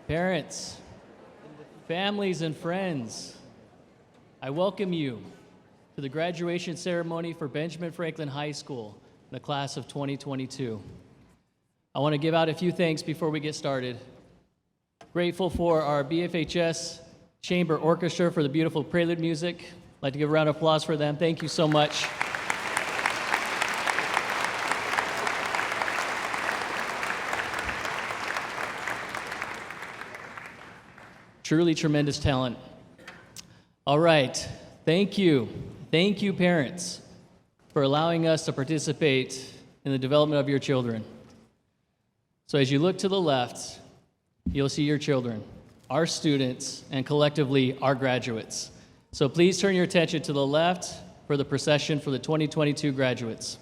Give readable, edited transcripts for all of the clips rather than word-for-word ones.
Parents, families, and friends, I welcome you to the graduation ceremony for Benjamin Franklin High School, the class of 2022. I want to give out a few thanks before we get started. Grateful for our BFHS Chamber Orchestra for the beautiful prelude music. I'd like to give a round of applause for them. Thank you so much. Truly tremendous talent. All right, thank you. Thank you, parents, for allowing us to participate in the development of your children. So as you look to the left, you'll see your children, our students, and collectively our graduates. So please turn your attention to the left for the procession for the 2022 graduates.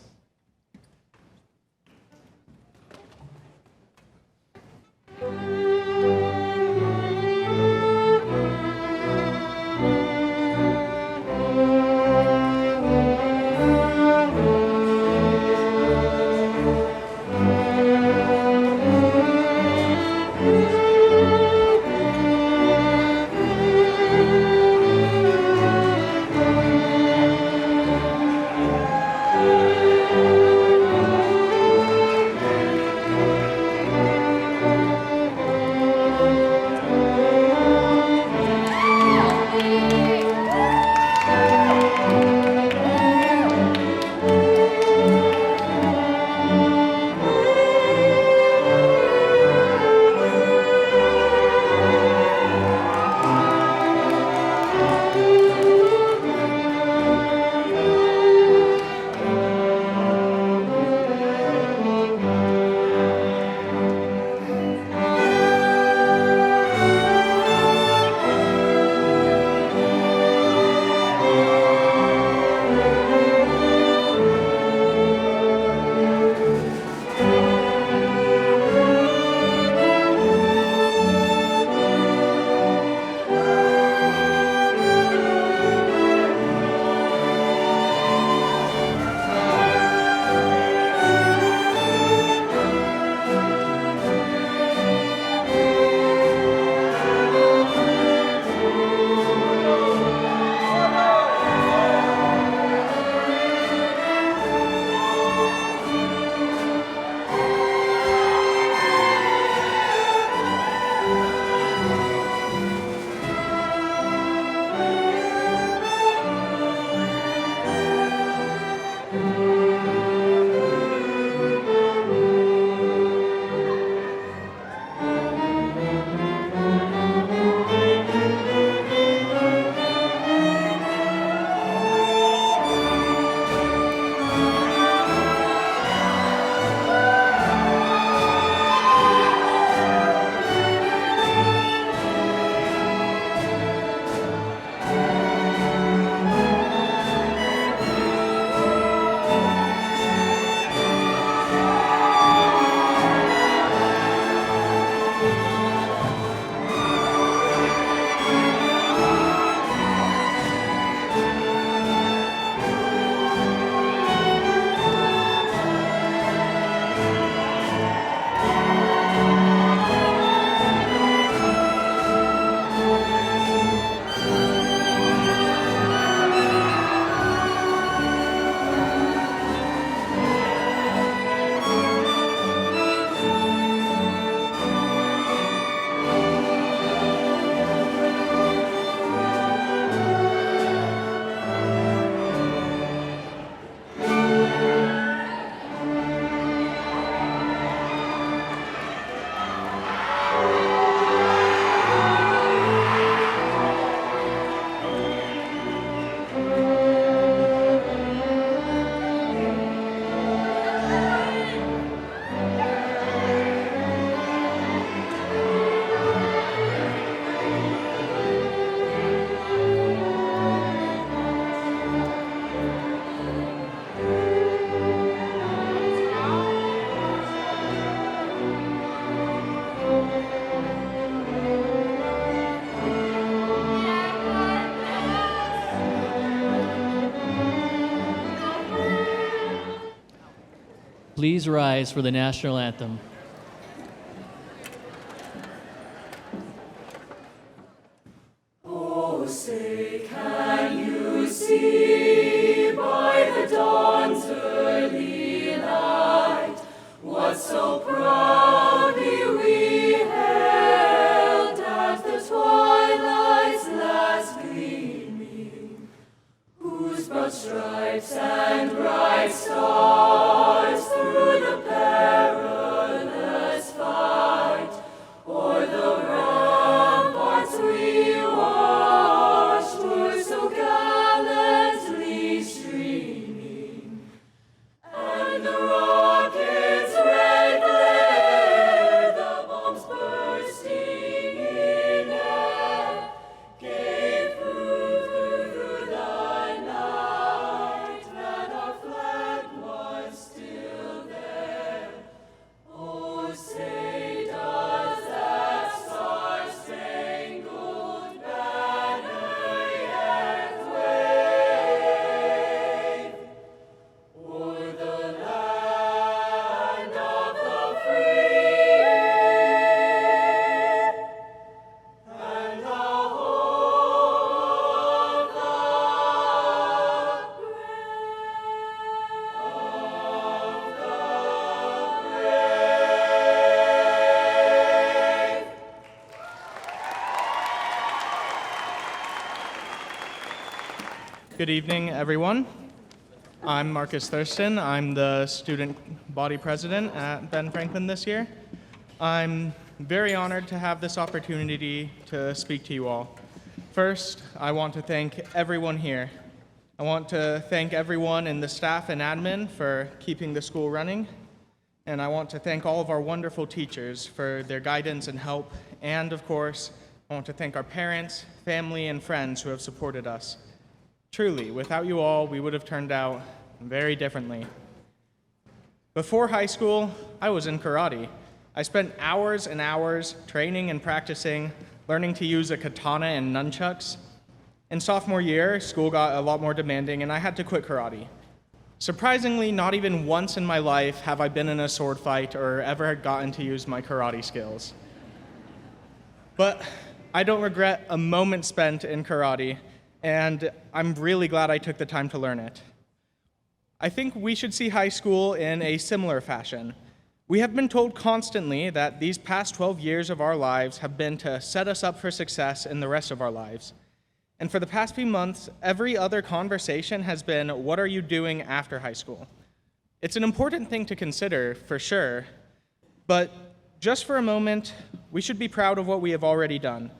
Please rise for the national anthem. Good evening, everyone. I'm Marcus Thurston. I'm the student body president at Ben Franklin this year. I'm very honored to have this opportunity to speak to you all. First, I want to thank everyone here. I want to thank everyone in the staff and admin for keeping the school running. And I want to thank all of our wonderful teachers for their guidance and help. And of course, I want to thank our parents, family, and friends who have supported us. Truly, without you all, we would have turned out very differently. Before high school, I was in karate. I spent hours and hours training and practicing, learning to use a katana and nunchucks. In sophomore year, school got a lot more demanding, and I had to quit karate. Surprisingly, not even once in my life have I been in a sword fight or ever gotten to use my karate skills. But I don't regret a moment spent in karate, and I'm really glad I took the time to learn it. I think we should see high school in a similar fashion. We have been told constantly that these past 12 years of our lives have been to set us up for success in the rest of our lives. And for the past few months, every other conversation has been, what are you doing after high school? It's an important thing to consider, for sure, but just for a moment, we should be proud of what we have already done.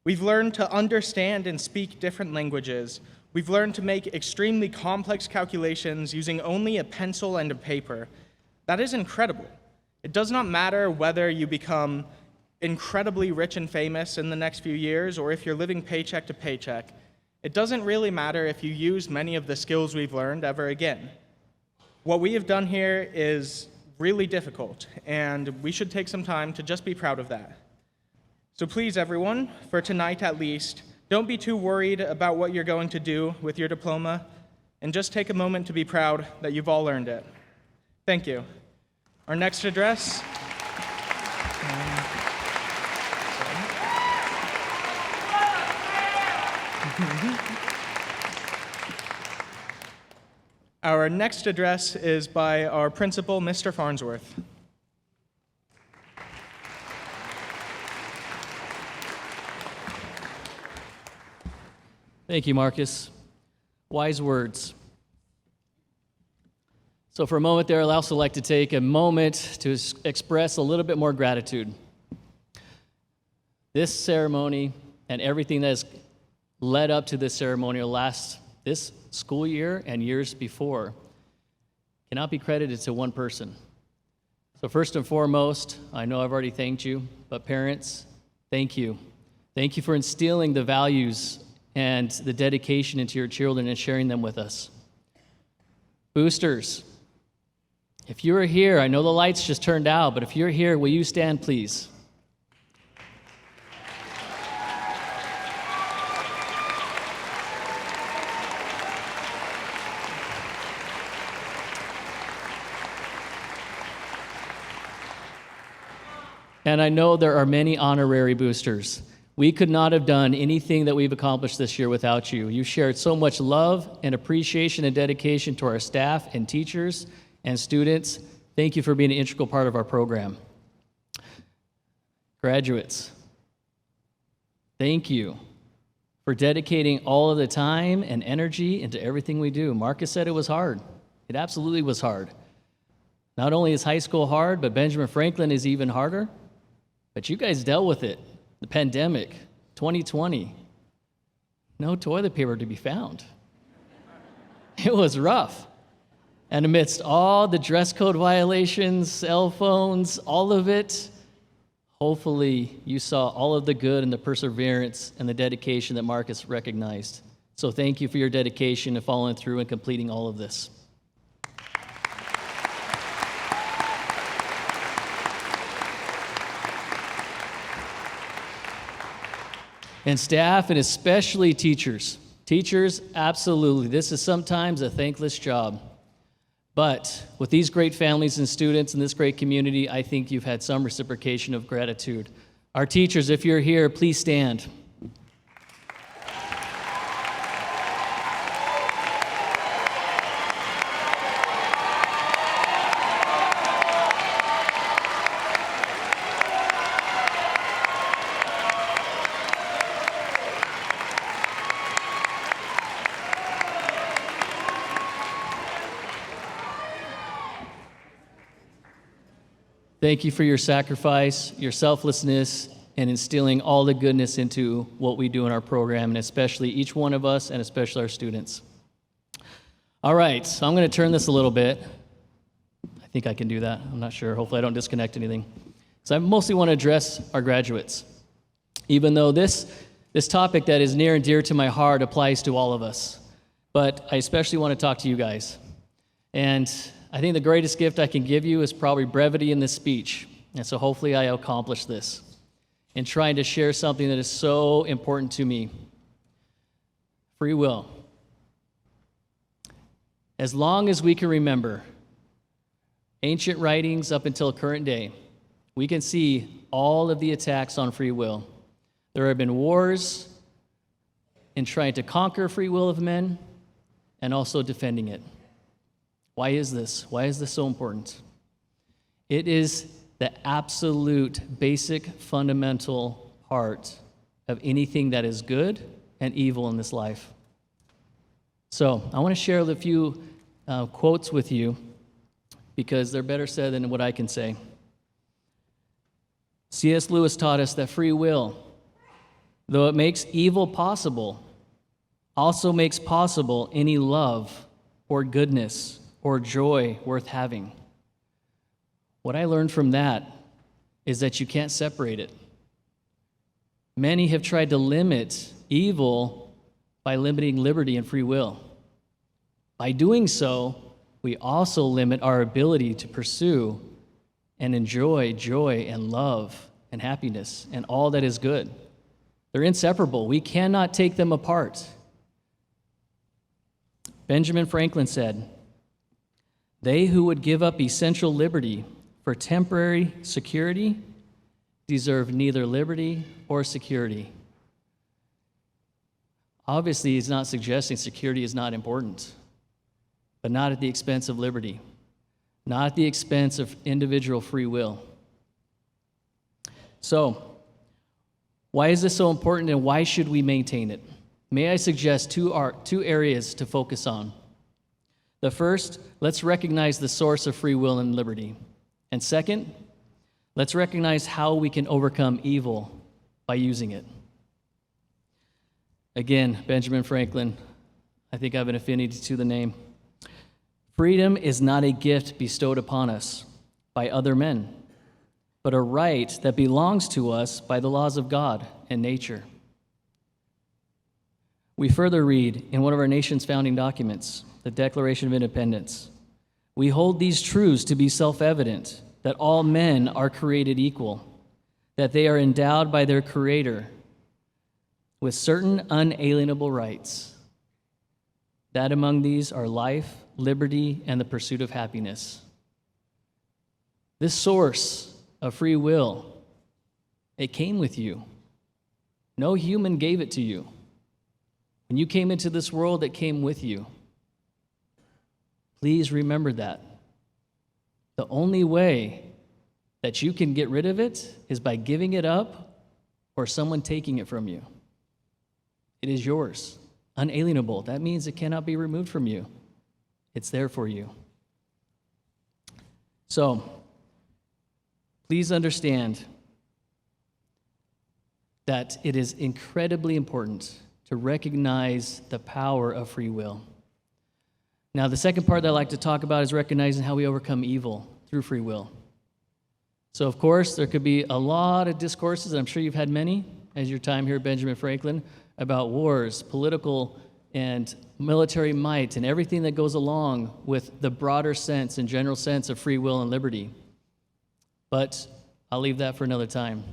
We've learned to understand and speak different languages. We've learned to make extremely complex calculations using only a pencil and a paper. That is incredible. It does not matter whether you become incredibly rich and famous in the next few years, or if you're living paycheck to paycheck. It doesn't really matter if you use many of the skills we've learned ever again. What we have done here is really difficult, and we should take some time to just be proud of that. So please, everyone, for tonight at least, don't be too worried about what you're going to do with your diploma, and just take a moment to be proud that you've all earned it. Thank you. Our next address. Our next address is by our principal, Mr. Farnsworth. Thank you, Marcus. Wise words. So for a moment there, I'd also like to take a moment to express a little bit more gratitude. This ceremony and everything that has led up to this ceremony this school year and years before cannot be credited to one person. So first and foremost, I know I've already thanked you, but parents, thank you. Thank you for instilling the values and the dedication into your children and sharing them with us. Boosters, if you are here, I know the lights just turned out, but if you're here, will you stand, please? And I know there are many honorary boosters. We could not have done anything that we've accomplished this year without you. You shared so much love and appreciation and dedication to our staff and teachers and students. Thank you for being an integral part of our program. Graduates, thank you for dedicating all of the time and energy into everything we do. Marcus said it was hard. It absolutely was hard. Not only is high school hard, but Benjamin Franklin is even harder. But you guys dealt with it. The pandemic, 2020. No toilet paper to be found. It was rough. And amidst all the dress code violations, cell phones, all of it, hopefully you saw all of the good and the perseverance and the dedication that Marcus recognized. So thank you for your dedication and following through and completing all of this. And staff, and especially teachers. Teachers, absolutely. This is sometimes a thankless job. But with these great families and students in this great community, I think you've had some reciprocation of gratitude. Our teachers, if you're here, please stand. Thank you for your sacrifice, your selflessness, and instilling all the goodness into what we do in our program, and especially each one of us, and especially our students. All right, so I'm going to turn this a little bit. I think I can do that. I'm not sure. Hopefully I don't disconnect anything. So I mostly want to address our graduates, even though this topic that is near and dear to my heart applies to all of us. But I especially want to talk to you guys. And I think the greatest gift I can give you is probably brevity in this speech. And so hopefully I accomplish this in trying to share something that is so important to me. Free will. As long as we can remember ancient writings up until current day, we can see all of the attacks on free will. There have been wars in trying to conquer free will of men and also defending it. Why is this? Why is this so important? It is the absolute basic fundamental part of anything that is good and evil in this life. So I want to share a few quotes with you because they're better said than what I can say. C.S. Lewis taught us that free will, though it makes evil possible, also makes possible any love or goodness or joy worth having. What I learned from that is that you can't separate it. Many have tried to limit evil by limiting liberty and free will. By doing so, we also limit our ability to pursue and enjoy joy and love and happiness and all that is good. They're inseparable. We cannot take them apart. Benjamin Franklin said, "They who would give up essential liberty for temporary security deserve neither liberty or security." Obviously, he's not suggesting security is not important, but not at the expense of liberty, not at the expense of individual free will. So, why is this so important and why should we maintain it? May I suggest two areas to focus on. The first, let's recognize the source of free will and liberty. And second, let's recognize how we can overcome evil by using it. Again, Benjamin Franklin, I think I have an affinity to the name. Freedom is not a gift bestowed upon us by other men, but a right that belongs to us by the laws of God and nature. We further read in one of our nation's founding documents, the Declaration of Independence, "We hold these truths to be self-evident, that all men are created equal, that they are endowed by their Creator with certain unalienable rights, that among these are life, liberty, and the pursuit of happiness." This source of free will, it came with you. No human gave it to you. When you came into this world, it came with you. Please remember that. The only way that you can get rid of it is by giving it up or someone taking it from you. It is yours, unalienable. That means it cannot be removed from you. It's there for you. So, please understand that it is incredibly important to recognize the power of free will. Now, the second part that I'd like to talk about is recognizing how we overcome evil through free will. So, of course, there could be a lot of discourses, and I'm sure you've had many, as your time here at Benjamin Franklin, about wars, political and military might, and everything that goes along with the broader sense and general sense of free will and liberty. But I'll leave that for another time.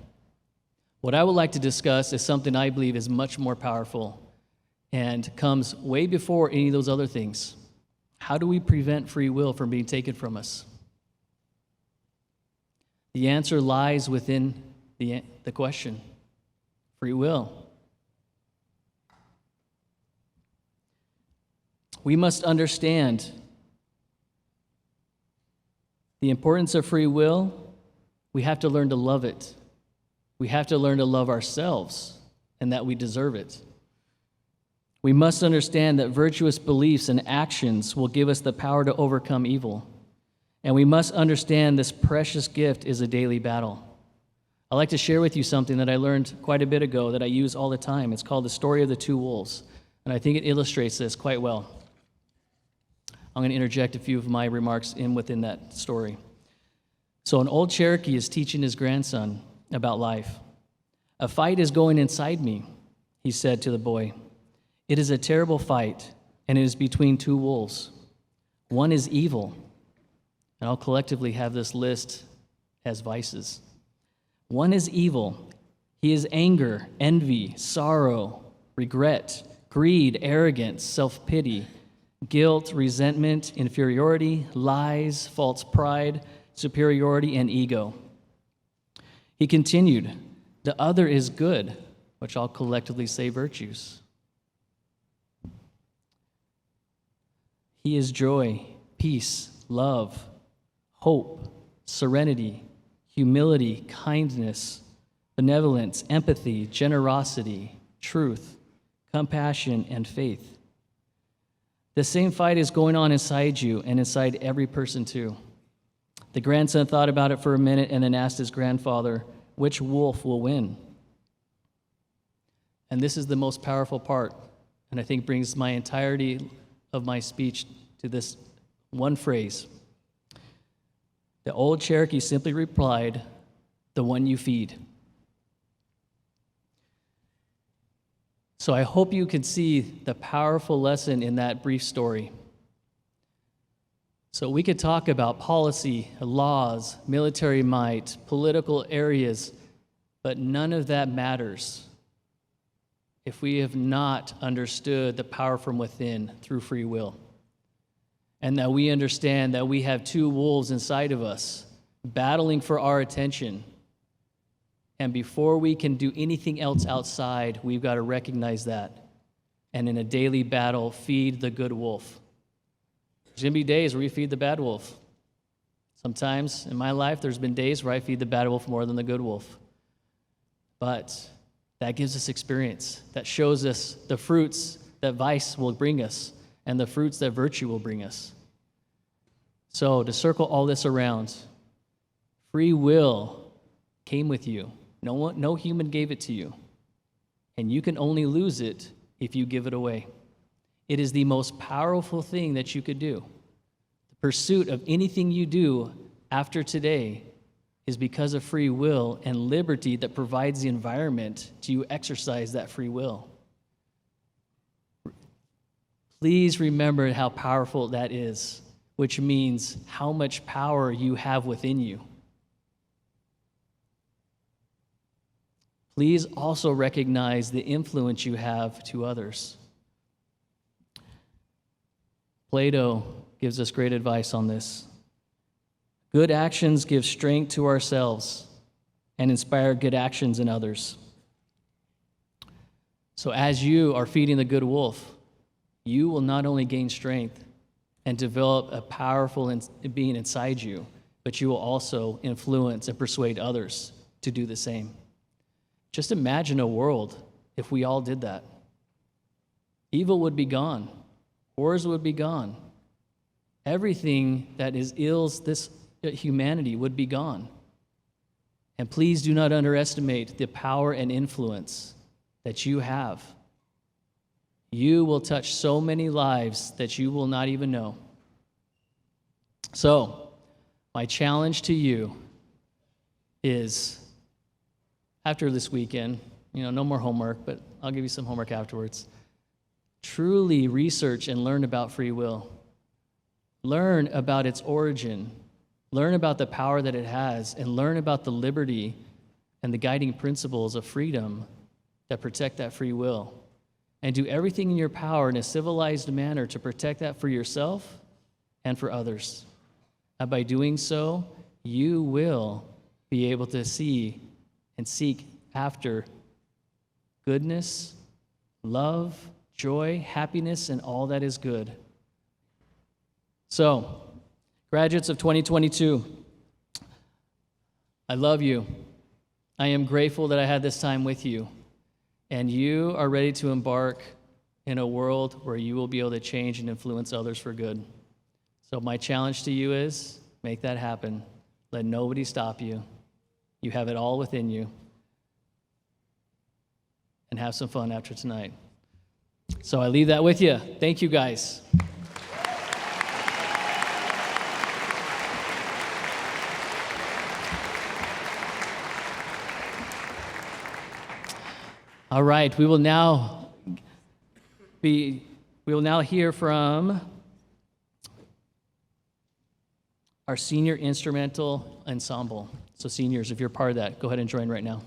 What I would like to discuss is something I believe is much more powerful and comes way before any of those other things. How do we prevent free will from being taken from us? The answer lies within the question: free will. We must understand the importance of free will. We have to learn to love it. We have to learn to love ourselves and that we deserve it. We must understand that virtuous beliefs and actions will give us the power to overcome evil. And we must understand this precious gift is a daily battle. I'd like to share with you something that I learned quite a bit ago that I use all the time. It's called the story of the two wolves, and I think it illustrates this quite well. I'm going to interject a few of my remarks within that story. So an old Cherokee is teaching his grandson about life. "A fight is going inside me," he said to the boy. "It is a terrible fight, and it is between two wolves. One is evil," and I'll collectively have this list as vices. "One is evil. He is anger, envy, sorrow, regret, greed, arrogance, self-pity, guilt, resentment, inferiority, lies, false pride, superiority, and ego." He continued, "The other is good," which I'll collectively say virtues. "He is joy, peace, love, hope, serenity, humility, kindness, benevolence, empathy, generosity, truth, compassion, and faith. The same fight is going on inside you and inside every person too." The grandson thought about it for a minute and then asked his grandfather, "Which wolf will win?" And this is the most powerful part, and I think brings my entirety of my speech to this one phrase. The old Cherokee simply replied, "The one you feed." So I hope you can see the powerful lesson in that brief story. So we could talk about policy, laws, military might, political areas, but none of that matters if we have not understood the power from within through free will. And that we understand that we have two wolves inside of us battling for our attention. And before we can do anything else outside, we've got to recognize that. And in a daily battle, feed the good wolf. There's going to be days where we feed the bad wolf. Sometimes in my life, there's been days where I feed the bad wolf more than the good wolf. But that gives us experience. That shows us the fruits that vice will bring us and the fruits that virtue will bring us. So to circle all this around, free will came with you. No human gave it to you. And you can only lose it if you give it away. It is the most powerful thing that you could do. The pursuit of anything you do after today is because of free will and liberty that provides the environment to exercise that free will. Please remember how powerful that is, which means how much power you have within you. Please also recognize the influence you have to others. Plato gives us great advice on this. Good actions give strength to ourselves and inspire good actions in others. So as you are feeding the good wolf, you will not only gain strength and develop a powerful being inside you, but you will also influence and persuade others to do the same. Just imagine a world if we all did that. Evil would be gone. Wars would be gone. Everything that is ills this humanity would be gone. And please do not underestimate the power and influence that you have. You will touch so many lives that you will not even know. So, my challenge to you is, after this weekend, no more homework, but I'll give you some homework afterwards. Truly research and learn about free will. Learn about its origin. Learn about the power that it has, and learn about the liberty and the guiding principles of freedom that protect that free will. And do everything in your power in a civilized manner to protect that for yourself and for others. And by doing so, you will be able to see and seek after goodness, love, joy, happiness, and all that is good. So, graduates of 2022, I love you. I am grateful that I had this time with you. And you are ready to embark in a world where you will be able to change and influence others for good. So my challenge to you is Make that happen. Let nobody stop you. You have it all within you. And have some fun after tonight. So I leave that with you. Thank you, guys. All right, we will now hear from our senior instrumental ensemble. So seniors, if you're part of that, go ahead and join right now.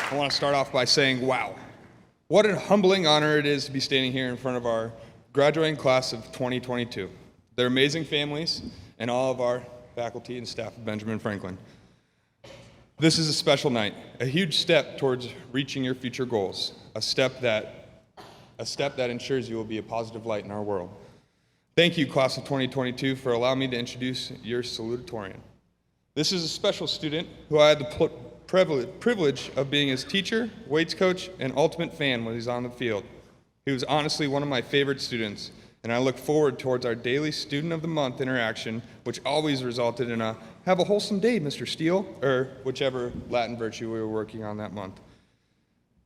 I want to start off by saying, wow, what a humbling honor it is to be standing here in front of our graduating class of 2022, their amazing families, and all of our faculty and staff of Benjamin Franklin. This is a special night, a huge step towards reaching your future goals, a step that ensures you will be a positive light in our world. Thank you, class of 2022, for allowing me to introduce your salutatorian. This is a special student who I had the privilege of being his teacher, weights coach, and ultimate fan when he's on the field. He was honestly one of my favorite students, and I look forward towards our daily Student of the Month interaction, which always resulted in a "Have a wholesome day, Mr. Steele," or whichever Latin virtue we were working on that month.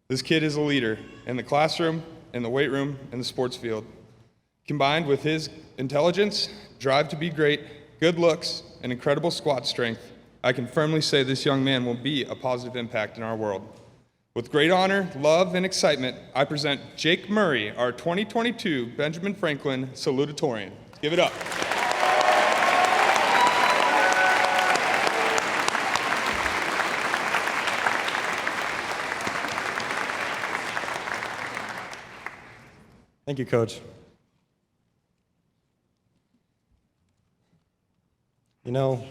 This kid is a leader in the classroom, in the weight room, and the sports field. Combined with his intelligence, drive to be great, good looks, and incredible squat strength, I can firmly say this young man will be a positive impact in our world. With great honor, love, and excitement, I present Jake Murray, our 2022 Benjamin Franklin Salutatorian. Give it up. Thank you, Coach. You know,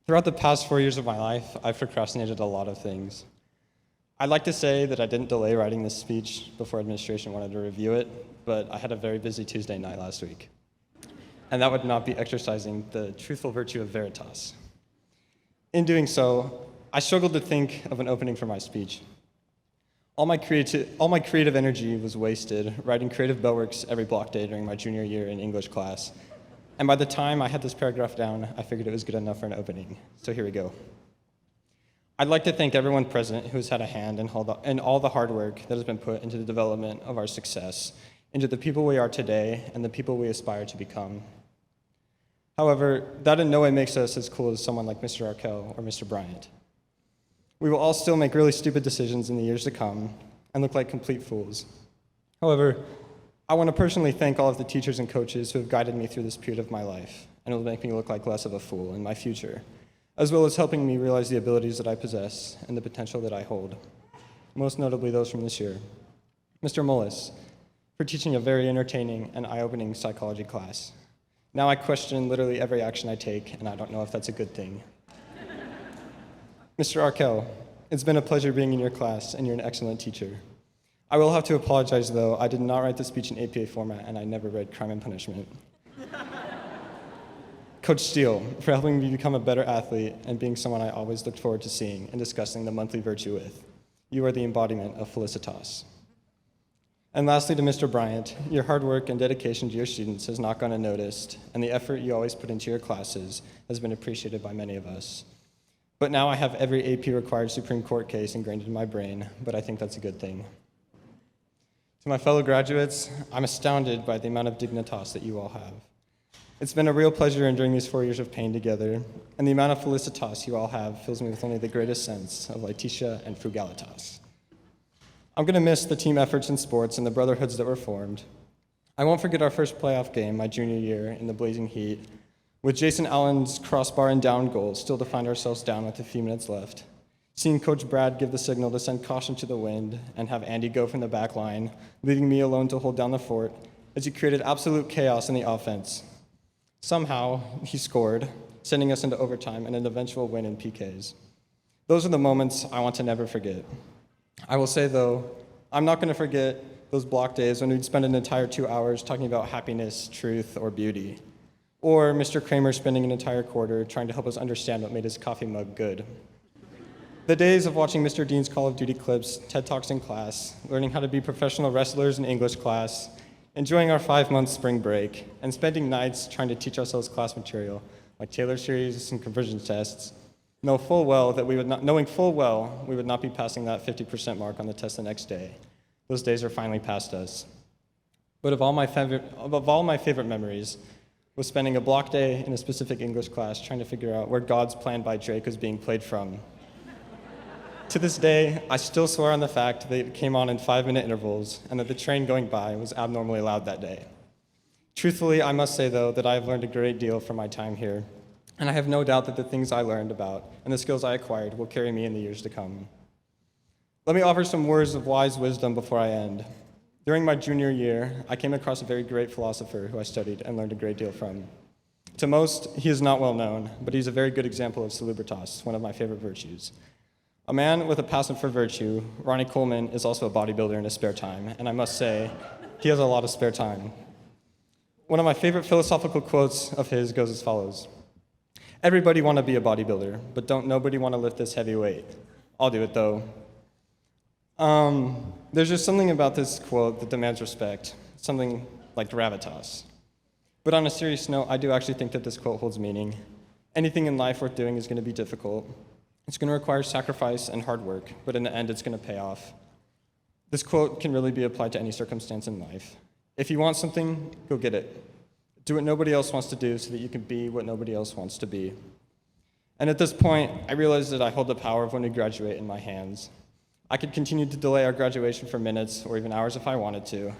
throughout the past 4 years of my life, I've procrastinated a lot of things. I'd like to say that I didn't delay writing this speech before administration wanted to review it, but I had a very busy Tuesday night last week. And that would not be exercising the truthful virtue of veritas. In doing so, I struggled to think of an opening for my speech. All my creative energy was wasted writing creative bellworks every block day during my junior year in English class. And by the time I had this paragraph down, I figured it was good enough for an opening. So here we go. I'd like to thank everyone present who has had a hand in all the hard work that has been put into the development of our success, into the people we are today and the people we aspire to become. However, that in no way makes us as cool as someone like Mr. Arkell or Mr. Bryant. We will all still make really stupid decisions in the years to come and look like complete fools. However, I want to personally thank all of the teachers and coaches who have guided me through this period of my life and will make me look like less of a fool in my future, as well as helping me realize the abilities that I possess and the potential that I hold, most notably those from this year. Mr. Mullis, for teaching a very entertaining and eye-opening psychology class. Now I question literally every action I take, and I don't know if that's a good thing. Mr. Arkell, it's been a pleasure being in your class, and you're an excellent teacher. I will have to apologize, though. I did not write the speech in APA format, and I never read Crime and Punishment. Coach Steele, for helping me become a better athlete and being someone I always looked forward to seeing and discussing the monthly virtue with. You are the embodiment of felicitas. And lastly, to Mr. Bryant, your hard work and dedication to your students has not gone unnoticed, and the effort you always put into your classes has been appreciated by many of us. But now I have every AP-required Supreme Court case ingrained in my brain, but I think that's a good thing. To my fellow graduates, I'm astounded by the amount of dignitas that you all have. It's been a real pleasure enduring these 4 years of pain together, and the amount of felicitas you all have fills me with only the greatest sense of Laetitia and frugalitas. I'm going to miss the team efforts in sports and the brotherhoods that were formed. I won't forget our first playoff game my junior year in the blazing heat, with Jason Allen's crossbar and down goal still to find ourselves down with a few minutes left. Seeing Coach Brad give the signal to send caution to the wind and have Andy go from the back line, leaving me alone to hold down the fort, as he created absolute chaos in the offense. Somehow, he scored, sending us into overtime and an eventual win in PKs. Those are the moments I want to never forget. I will say, though, I'm not going to forget those block days when we'd spend an entire 2 hours talking about happiness, truth, or beauty. Or Mr. Kramer spending an entire quarter trying to help us understand what made his coffee mug good. The days of watching Mr. Dean's Call of Duty clips, TED Talks in class, learning how to be professional wrestlers in English class, enjoying our 5-month spring break, and spending nights trying to teach ourselves class material, like Taylor series and conversion tests, knowing full well we would not be passing that 50% mark on the test the next day. Those days are finally past us. But of all my favorite memories was spending a block day in a specific English class trying to figure out where God's Plan by Drake was being played from. To this day, I still swear on the fact that it came on in 5-minute intervals and that the train going by was abnormally loud that day. Truthfully, I must say, though, that I have learned a great deal from my time here, and I have no doubt that the things I learned about and the skills I acquired will carry me in the years to come. Let me offer some words of wise wisdom before I end. During my junior year, I came across a very great philosopher who I studied and learned a great deal from. To most, he is not well known, but he's a very good example of salubritas, one of my favorite virtues. A man with a passion for virtue, Ronnie Coleman is also a bodybuilder in his spare time, and I must say, he has a lot of spare time. One of my favorite philosophical quotes of his goes as follows: Everybody want to be a bodybuilder, but don't nobody want to lift this heavy weight. I'll do it though. There's just something about this quote that demands respect, something like gravitas. But on a serious note, I do actually think that this quote holds meaning. Anything in life worth doing is going to be difficult. It's going to require sacrifice and hard work, but in the end, it's going to pay off. This quote can really be applied to any circumstance in life. If you want something, go get it. Do what nobody else wants to do so that you can be what nobody else wants to be. And at this point, I realize that I hold the power of when we graduate in my hands. I could continue to delay our graduation for minutes or even hours if I wanted to.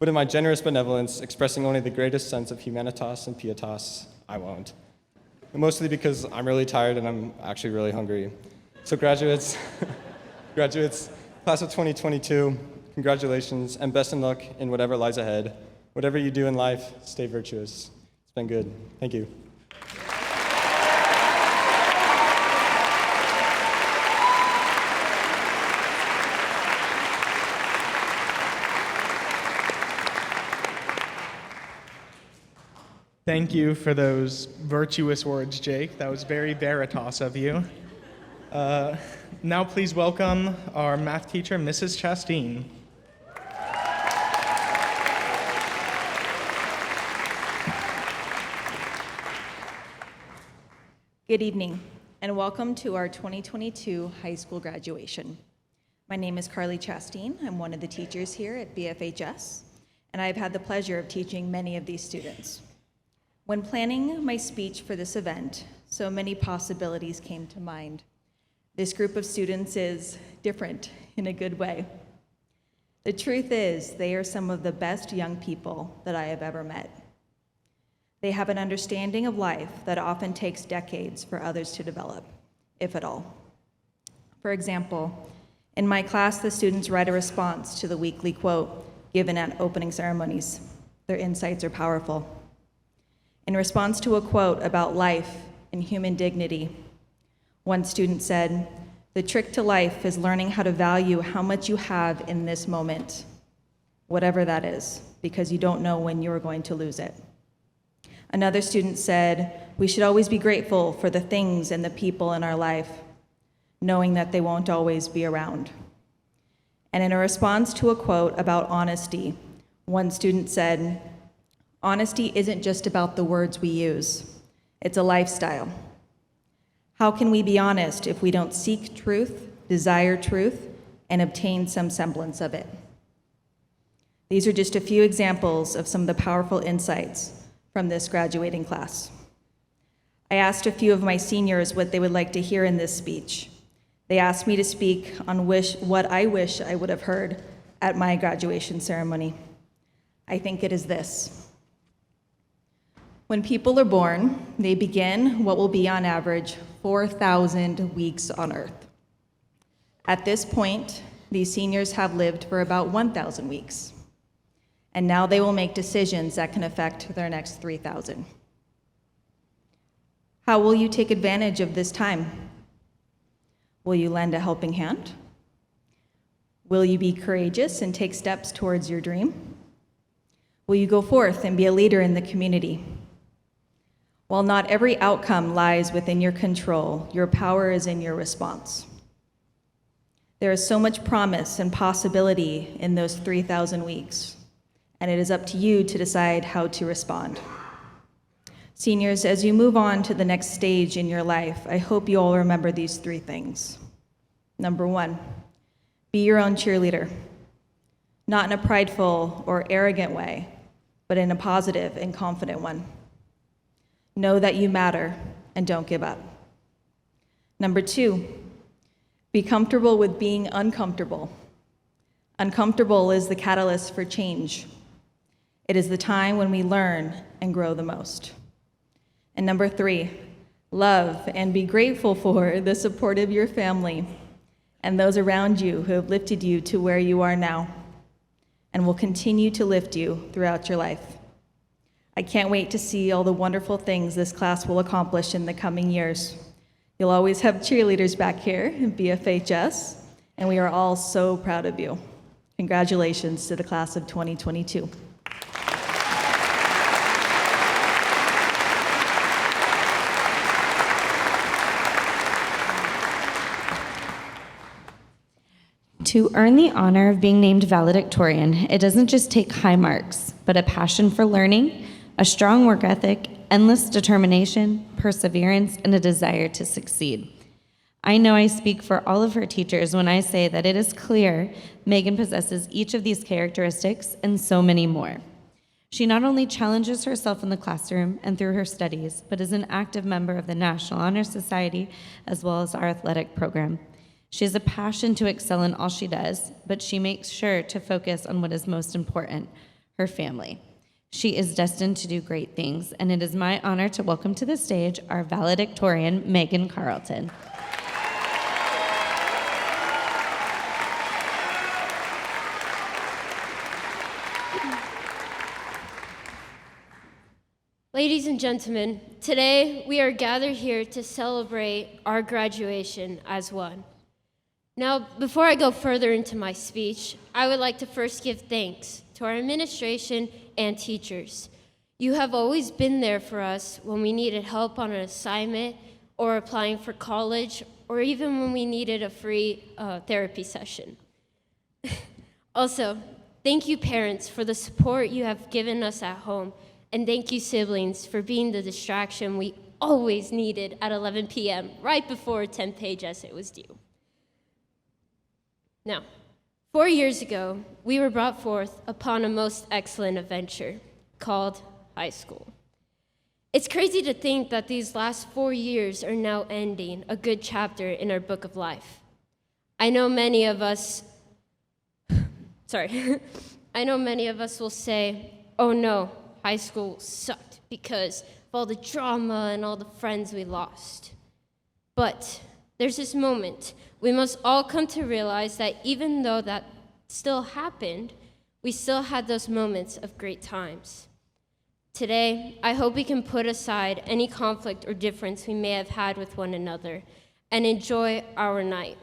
But in my generous benevolence, expressing only the greatest sense of humanitas and pietas, I won't. Mostly because I'm really tired and I'm actually really hungry. So graduates, class of 2022, congratulations and best in luck in whatever lies ahead. Whatever you do in life, stay virtuous. It's been good. Thank you. Thank you for those virtuous words, Jake. That was very veritas of you. Now please welcome our math teacher, Mrs. Chastain. Good evening, and welcome to our 2022 high school graduation. My name is Carly Chastain. I'm one of the teachers here at BFHS, and I've had the pleasure of teaching many of these students. When planning my speech for this event, so many possibilities came to mind. This group of students is different in a good way. The truth is, they are some of the best young people that I have ever met. They have an understanding of life that often takes decades for others to develop, if at all. For example, in my class, the students write a response to the weekly quote given at opening ceremonies. Their insights are powerful. In response to a quote about life and human dignity, one student said, "The trick to life is learning how to value how much you have in this moment, whatever that is, because you don't know when you're going to lose it." Another student said, "We should always be grateful for the things and the people in our life, knowing that they won't always be around." And in a response to a quote about honesty, one student said, "Honesty isn't just about the words we use, it's a lifestyle. How can we be honest if we don't seek truth, desire truth, and obtain some semblance of it?" These are just a few examples of some of the powerful insights from this graduating class. I asked a few of my seniors what they would like to hear in this speech. They asked me to speak on what I wish I would have heard at my graduation ceremony. I think it is this. When people are born, they begin what will be on average 4,000 weeks on Earth. At this point, these seniors have lived for about 1,000 weeks. And now they will make decisions that can affect their next 3,000. How will you take advantage of this time? Will you lend a helping hand? Will you be courageous and take steps towards your dream? Will you go forth and be a leader in the community? While not every outcome lies within your control, your power is in your response. There is so much promise and possibility in those 3,000 weeks. And it is up to you to decide how to respond. Seniors, as you move on to the next stage in your life, I hope you all remember these three things. Number one, be your own cheerleader. Not in a prideful or arrogant way, but in a positive and confident one. Know that you matter and don't give up. Number two, be comfortable with being uncomfortable. Uncomfortable is the catalyst for change. It is the time when we learn and grow the most. And number three, love and be grateful for the support of your family and those around you who have lifted you to where you are now and will continue to lift you throughout your life. I can't wait to see all the wonderful things this class will accomplish in the coming years. You'll always have cheerleaders back here in BFHS, and we are all so proud of you. Congratulations to the class of 2022. To earn the honor of being named valedictorian, it doesn't just take high marks, but a passion for learning, a strong work ethic, endless determination, perseverance, and a desire to succeed. I know I speak for all of her teachers when I say that it is clear Megan possesses each of these characteristics and so many more. She not only challenges herself in the classroom and through her studies, but is an active member of the National Honor Society as well as our athletic program. She has a passion to excel in all she does, but she makes sure to focus on what is most important, her family. She is destined to do great things, and it is my honor to welcome to the stage our valedictorian, Megan Carlton. Ladies and gentlemen, today we are gathered here to celebrate our graduation as one. Now, before I go further into my speech, I would like to first give thanks to our administration and teachers. You have always been there for us when we needed help on an assignment or applying for college, or even when we needed a free therapy session. Also, thank you parents for the support you have given us at home, and thank you siblings for being the distraction we always needed at 11 p.m. right before a 10-page essay was due. Now, 4 years ago, we were brought forth upon a most excellent adventure called high school. It's crazy to think that these last 4 years are now ending a good chapter in our book of life. I know many of us will say, oh no, high school sucked because of all the drama and all the friends we lost. But there's this moment we must all come to realize that even though that still happened, we still had those moments of great times. Today, I hope we can put aside any conflict or difference we may have had with one another and enjoy our night.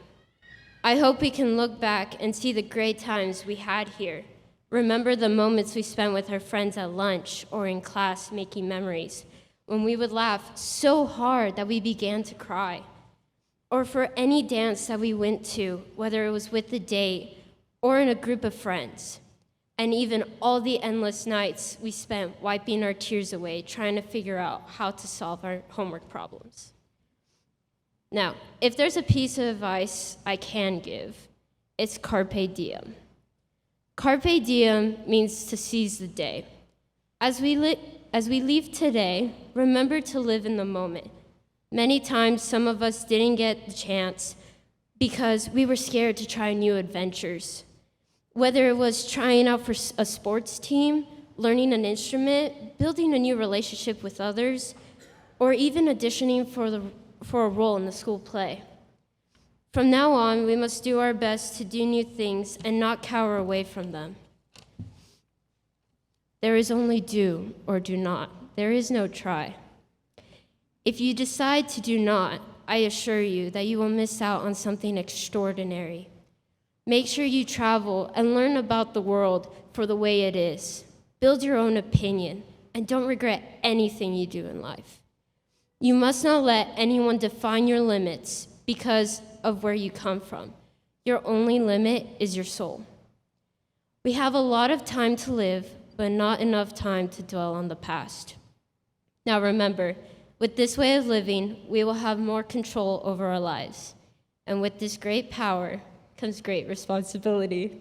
I hope we can look back and see the great times we had here. Remember the moments we spent with our friends at lunch or in class making memories, when we would laugh so hard that we began to cry. Or for any dance that we went to, whether it was with a date or in a group of friends. And even all the endless nights we spent wiping our tears away, trying to figure out how to solve our homework problems. Now, if there's a piece of advice I can give, it's carpe diem. Carpe diem means to seize the day. As we leave today, remember to live in the moment. Many times, some of us didn't get the chance because we were scared to try new adventures. Whether it was trying out for a sports team, learning an instrument, building a new relationship with others, or even auditioning for a role in the school play. From now on, we must do our best to do new things and not cower away from them. There is only do or do not. There is no try. If you decide to do not, I assure you that you will miss out on something extraordinary. Make sure you travel and learn about the world for the way it is. Build your own opinion, and don't regret anything you do in life. You must not let anyone define your limits because of where you come from. Your only limit is your soul. We have a lot of time to live, but not enough time to dwell on the past. Now remember, with this way of living, we will have more control over our lives. And with this great power comes great responsibility.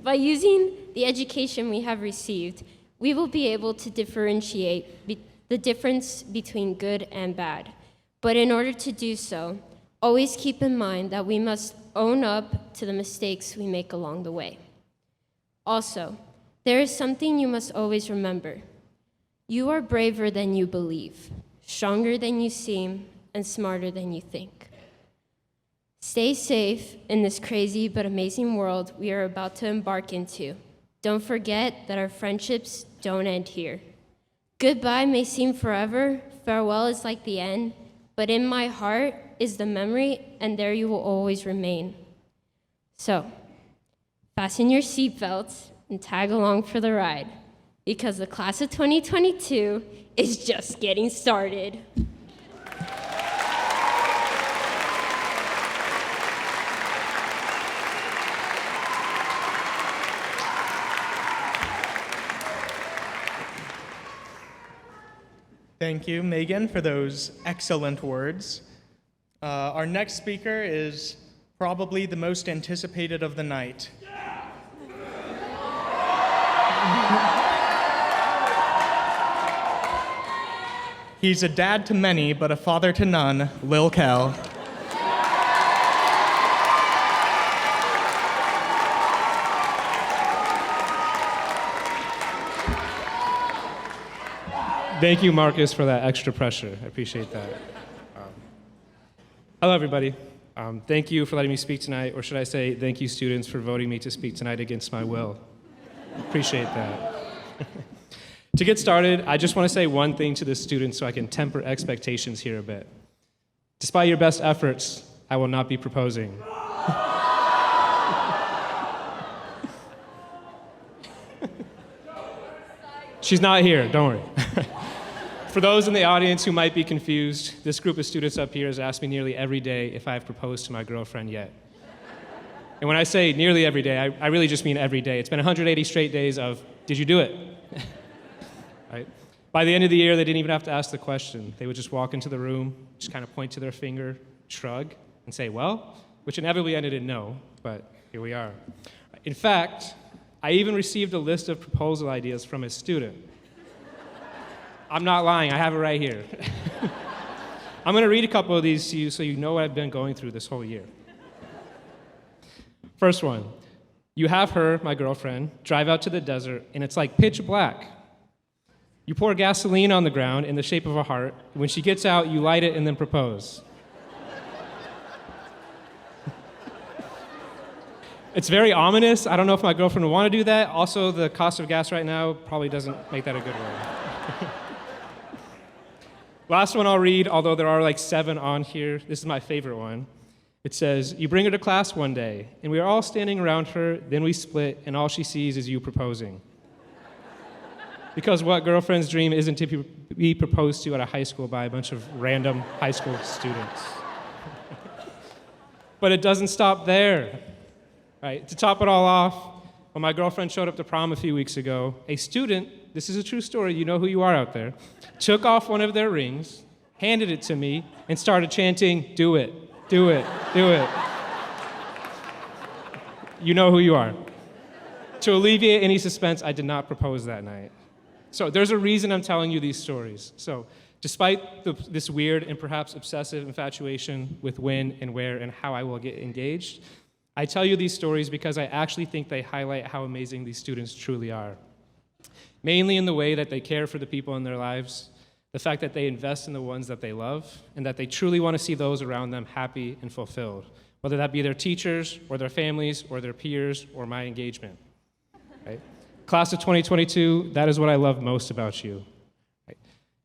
By using the education we have received, we will be able to differentiate the difference between good and bad. But in order to do so, always keep in mind that we must own up to the mistakes we make along the way. Also, there is something you must always remember. You are braver than you believe, stronger than you seem, and smarter than you think. Stay safe in this crazy but amazing world we are about to embark into. Don't forget that our friendships don't end here. Goodbye may seem forever, farewell is like the end, but in my heart is the memory, and there you will always remain. So, fasten your seatbelts and tag along for the ride, because the class of 2022 is just getting started. Thank you, Megan, for those excellent words. Our next speaker is probably the most anticipated of the night. He's a dad to many, but a father to none, Lil Kel. Thank you, Marcus, for that extra pressure. I appreciate that. Hello, everybody. Thank you for letting me speak tonight, or should I say, thank you, students, for voting me to speak tonight against my will. Appreciate that. To get started, I just want to say one thing to the students so I can temper expectations here a bit. Despite your best efforts, I will not be proposing. She's not here, don't worry. For those in the audience who might be confused, this group of students up here has asked me nearly every day if I've proposed to my girlfriend yet. And when I say nearly every day, I really just mean every day. It's been 180 straight days of, did you do it? Right? By the end of the year, they didn't even have to ask the question. They would just walk into the room, just kind of point to their finger, shrug, and say, well, which inevitably ended in no, but here we are. In fact, I even received a list of proposal ideas from a student. I'm not lying, I have it right here. I'm gonna read a couple of these to you so you know what I've been going through this whole year. First one, you have her, my girlfriend, drive out to the desert and it's like pitch black. You pour gasoline on the ground in the shape of a heart. When she gets out, you light it and then propose. It's very ominous. I don't know if my girlfriend would want to do that. Also, the cost of gas right now probably doesn't make that a good one. Last one I'll read, although there are like 7 on here. This is my favorite one. It says, you bring her to class one day, and we are all standing around her, then we split, and all she sees is you proposing. Because what girlfriend's dream isn't to be proposed to at a high school by a bunch of random high school students. But it doesn't stop there. Right, to top it all off, when my girlfriend showed up to prom a few weeks ago, a student, this is a true story, you know who you are out there, took off one of their rings, handed it to me, and started chanting, do it, do it, do it. You know who you are. To alleviate any suspense, I did not propose that night. So there's a reason I'm telling you these stories. So despite this weird and perhaps obsessive infatuation with when and where and how I will get engaged, I tell you these stories because I actually think they highlight how amazing these students truly are. Mainly in the way that they care for the people in their lives, the fact that they invest in the ones that they love, and that they truly want to see those around them happy and fulfilled, whether that be their teachers, or their families, or their peers, or my engagement. Right? Class of 2022, that is what I love most about you. Right?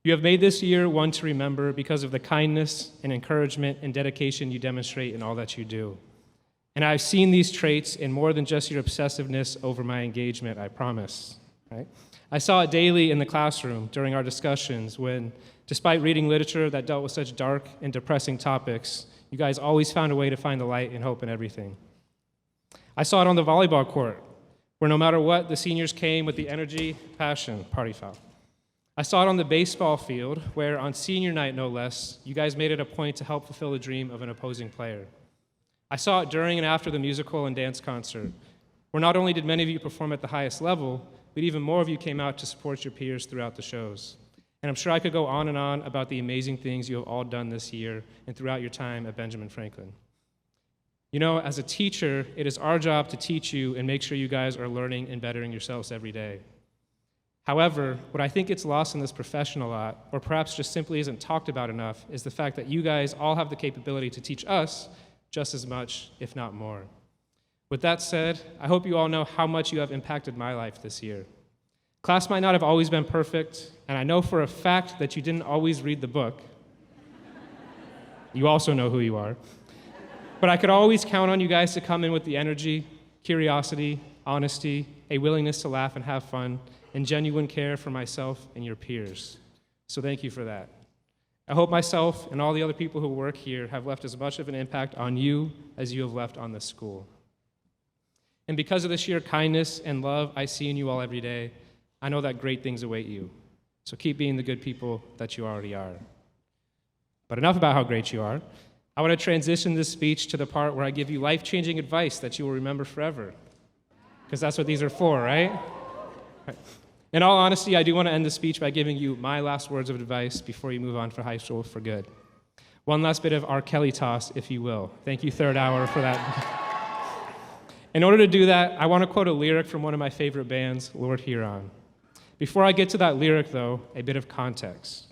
You have made this year one to remember because of the kindness and encouragement and dedication you demonstrate in all that you do. And I've seen these traits in more than just your obsessiveness over my engagement, I promise. Right? I saw it daily in the classroom during our discussions when, despite reading literature that dealt with such dark and depressing topics, you guys always found a way to find the light and hope in everything. I saw it on the volleyball court, where no matter what, the seniors came with the energy, passion, party foul. I saw it on the baseball field, where on senior night, no less, you guys made it a point to help fulfill the dream of an opposing player. I saw it during and after the musical and dance concert, where not only did many of you perform at the highest level, but even more of you came out to support your peers throughout the shows. And I'm sure I could go on and on about the amazing things you have all done this year and throughout your time at Benjamin Franklin. You know, as a teacher, it is our job to teach you and make sure you guys are learning and bettering yourselves every day. However, what I think gets lost in this profession a lot, or perhaps just simply isn't talked about enough, is the fact that you guys all have the capability to teach us just as much, if not more. With that said, I hope you all know how much you have impacted my life this year. Class might not have always been perfect, and I know for a fact that you didn't always read the book. You also know who you are. But I could always count on you guys to come in with the energy, curiosity, honesty, a willingness to laugh and have fun, and genuine care for myself and your peers. So thank you for that. I hope myself and all the other people who work here have left as much of an impact on you as you have left on this school. And because of the sheer kindness and love I see in you all every day, I know that great things await you. So keep being the good people that you already are. But enough about how great you are. I want to transition this speech to the part where I give you life-changing advice that you will remember forever. Because that's what these are for, right? In all honesty, I do want to end the speech by giving you my last words of advice before you move on for high school for good. One last bit of R. Kelly toss, if you will. Thank you, Third Hour, for that. In order to do that, I want to quote a lyric from one of my favorite bands, Lord Huron. Before I get to that lyric, though, a bit of context.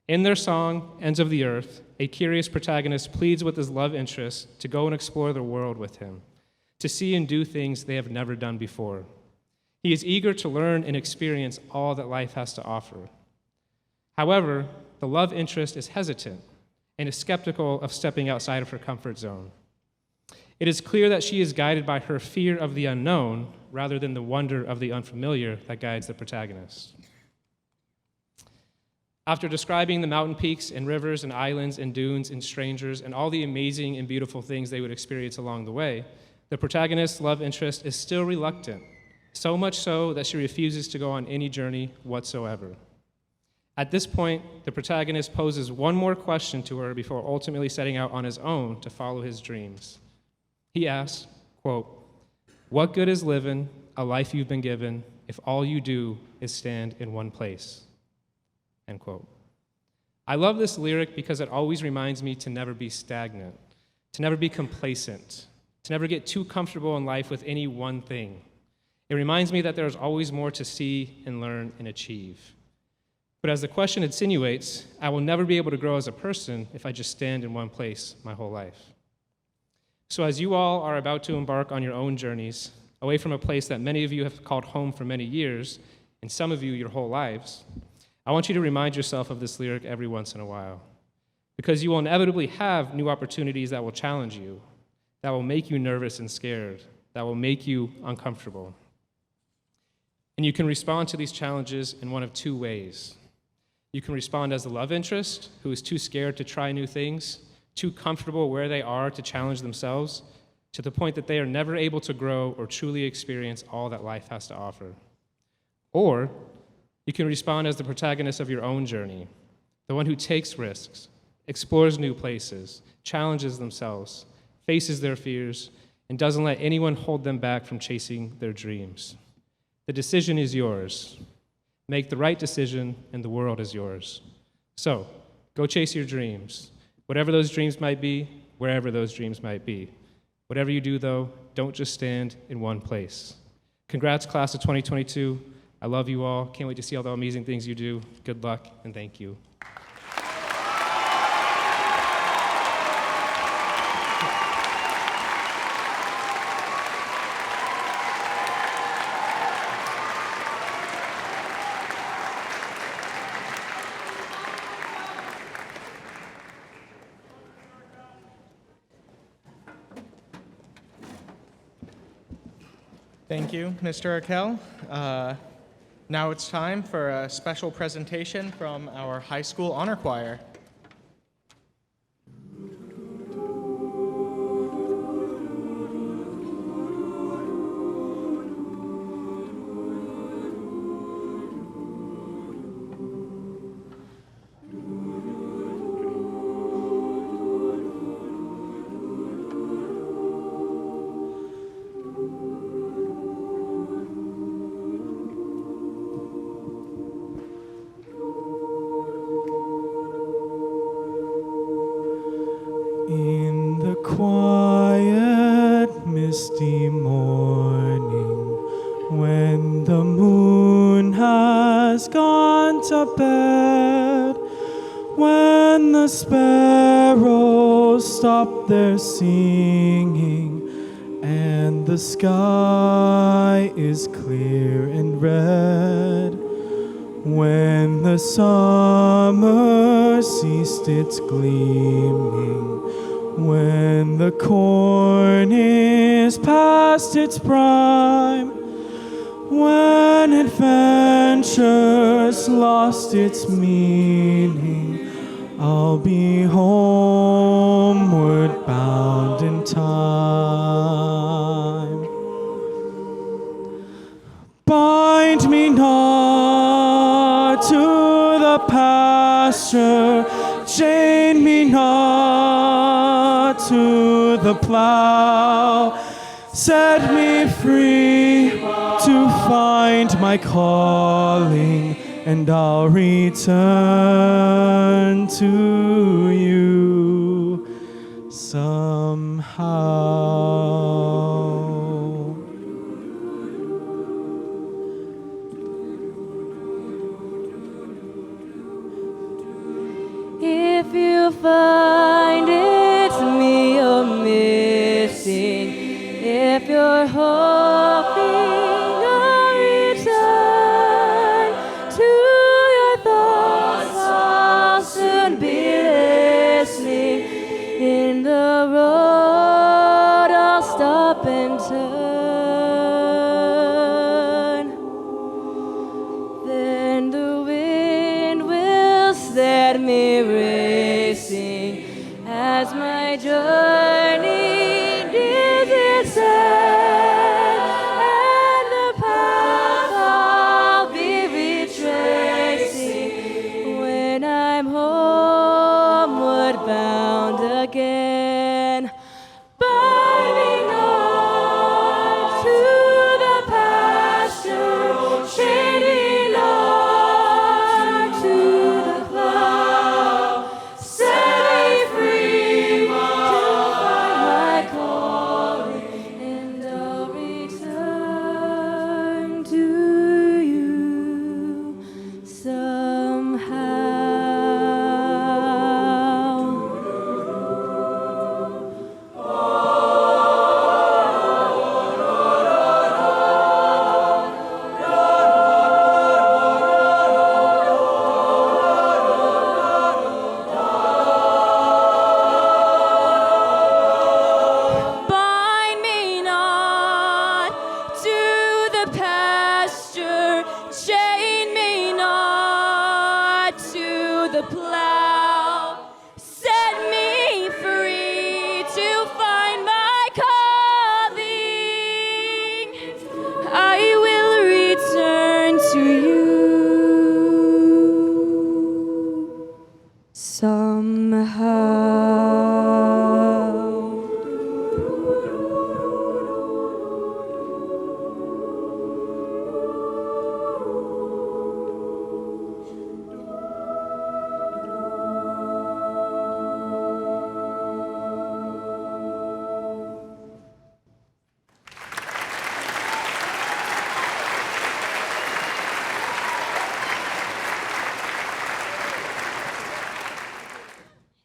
In their song, Ends of the Earth, a curious protagonist pleads with his love interest to go and explore the world with him, to see and do things they have never done before. He is eager to learn and experience all that life has to offer. However, the love interest is hesitant and is skeptical of stepping outside of her comfort zone. It is clear that she is guided by her fear of the unknown rather than the wonder of the unfamiliar that guides the protagonist. After describing the mountain peaks and rivers and islands and dunes and strangers and all the amazing and beautiful things they would experience along the way, the protagonist's love interest is still reluctant, so much so that she refuses to go on any journey whatsoever. At this point, the protagonist poses one more question to her before ultimately setting out on his own to follow his dreams. He asks, quote, "What good is living a life you've been given if all you do is stand in one place?" End quote. I love this lyric because it always reminds me to never be stagnant, to never be complacent, to never get too comfortable in life with any one thing. It reminds me that there's always more to see and learn and achieve. But as the question insinuates, I will never be able to grow as a person if I just stand in one place my whole life. So as you all are about to embark on your own journeys, away from a place that many of you have called home for many years, and some of you your whole lives, I want you to remind yourself of this lyric every once in a while, because you will inevitably have new opportunities that will challenge you, that will make you nervous and scared, that will make you uncomfortable. And you can respond to these challenges in one of two ways. You can respond as the love interest, who is too scared to try new things, too comfortable where they are to challenge themselves, to the point that they are never able to grow or truly experience all that life has to offer. Or you can respond as the protagonist of your own journey, the one who takes risks, explores new places, challenges themselves, faces their fears, and doesn't let anyone hold them back from chasing their dreams. The decision is yours. Make the right decision, and the world is yours. So, go chase your dreams, whatever those dreams might be, wherever those dreams might be. Whatever you do, though, don't just stand in one place. Congrats, class of 2022. I love you all. Can't wait to see all the amazing things you do. Good luck, and thank you. Thank you, Mr. Arkell. Now it's time for a special presentation from our high school honor choir. In the quiet, misty morning, when the moon has gone to bed, when the sparrows stop their singing, and the sky is clear and red, when the summer ceased its gleaming, when the corn is past its prime, when adventure's lost its meaning, I'll be homeward bound in time. Bind me not to pasture, chain me not to the plow. Set me free to find my calling, and I'll return to you somehow. If you find it's me you're missing, if you're hoping I'll return to your thoughts, I'll soon be listening. In the road I'll stop and turn. Then the wind will set me racing as my journey nears its end, and the path I'll be retracing when I'm homeward bound again. Bind me not to the pasture, chain me not to the plow. Set me free to find my calling, and I'll return to you somehow. Bind me not to the pasture, chain me not to the plow. Set me free to find my calling. I will return to you somehow.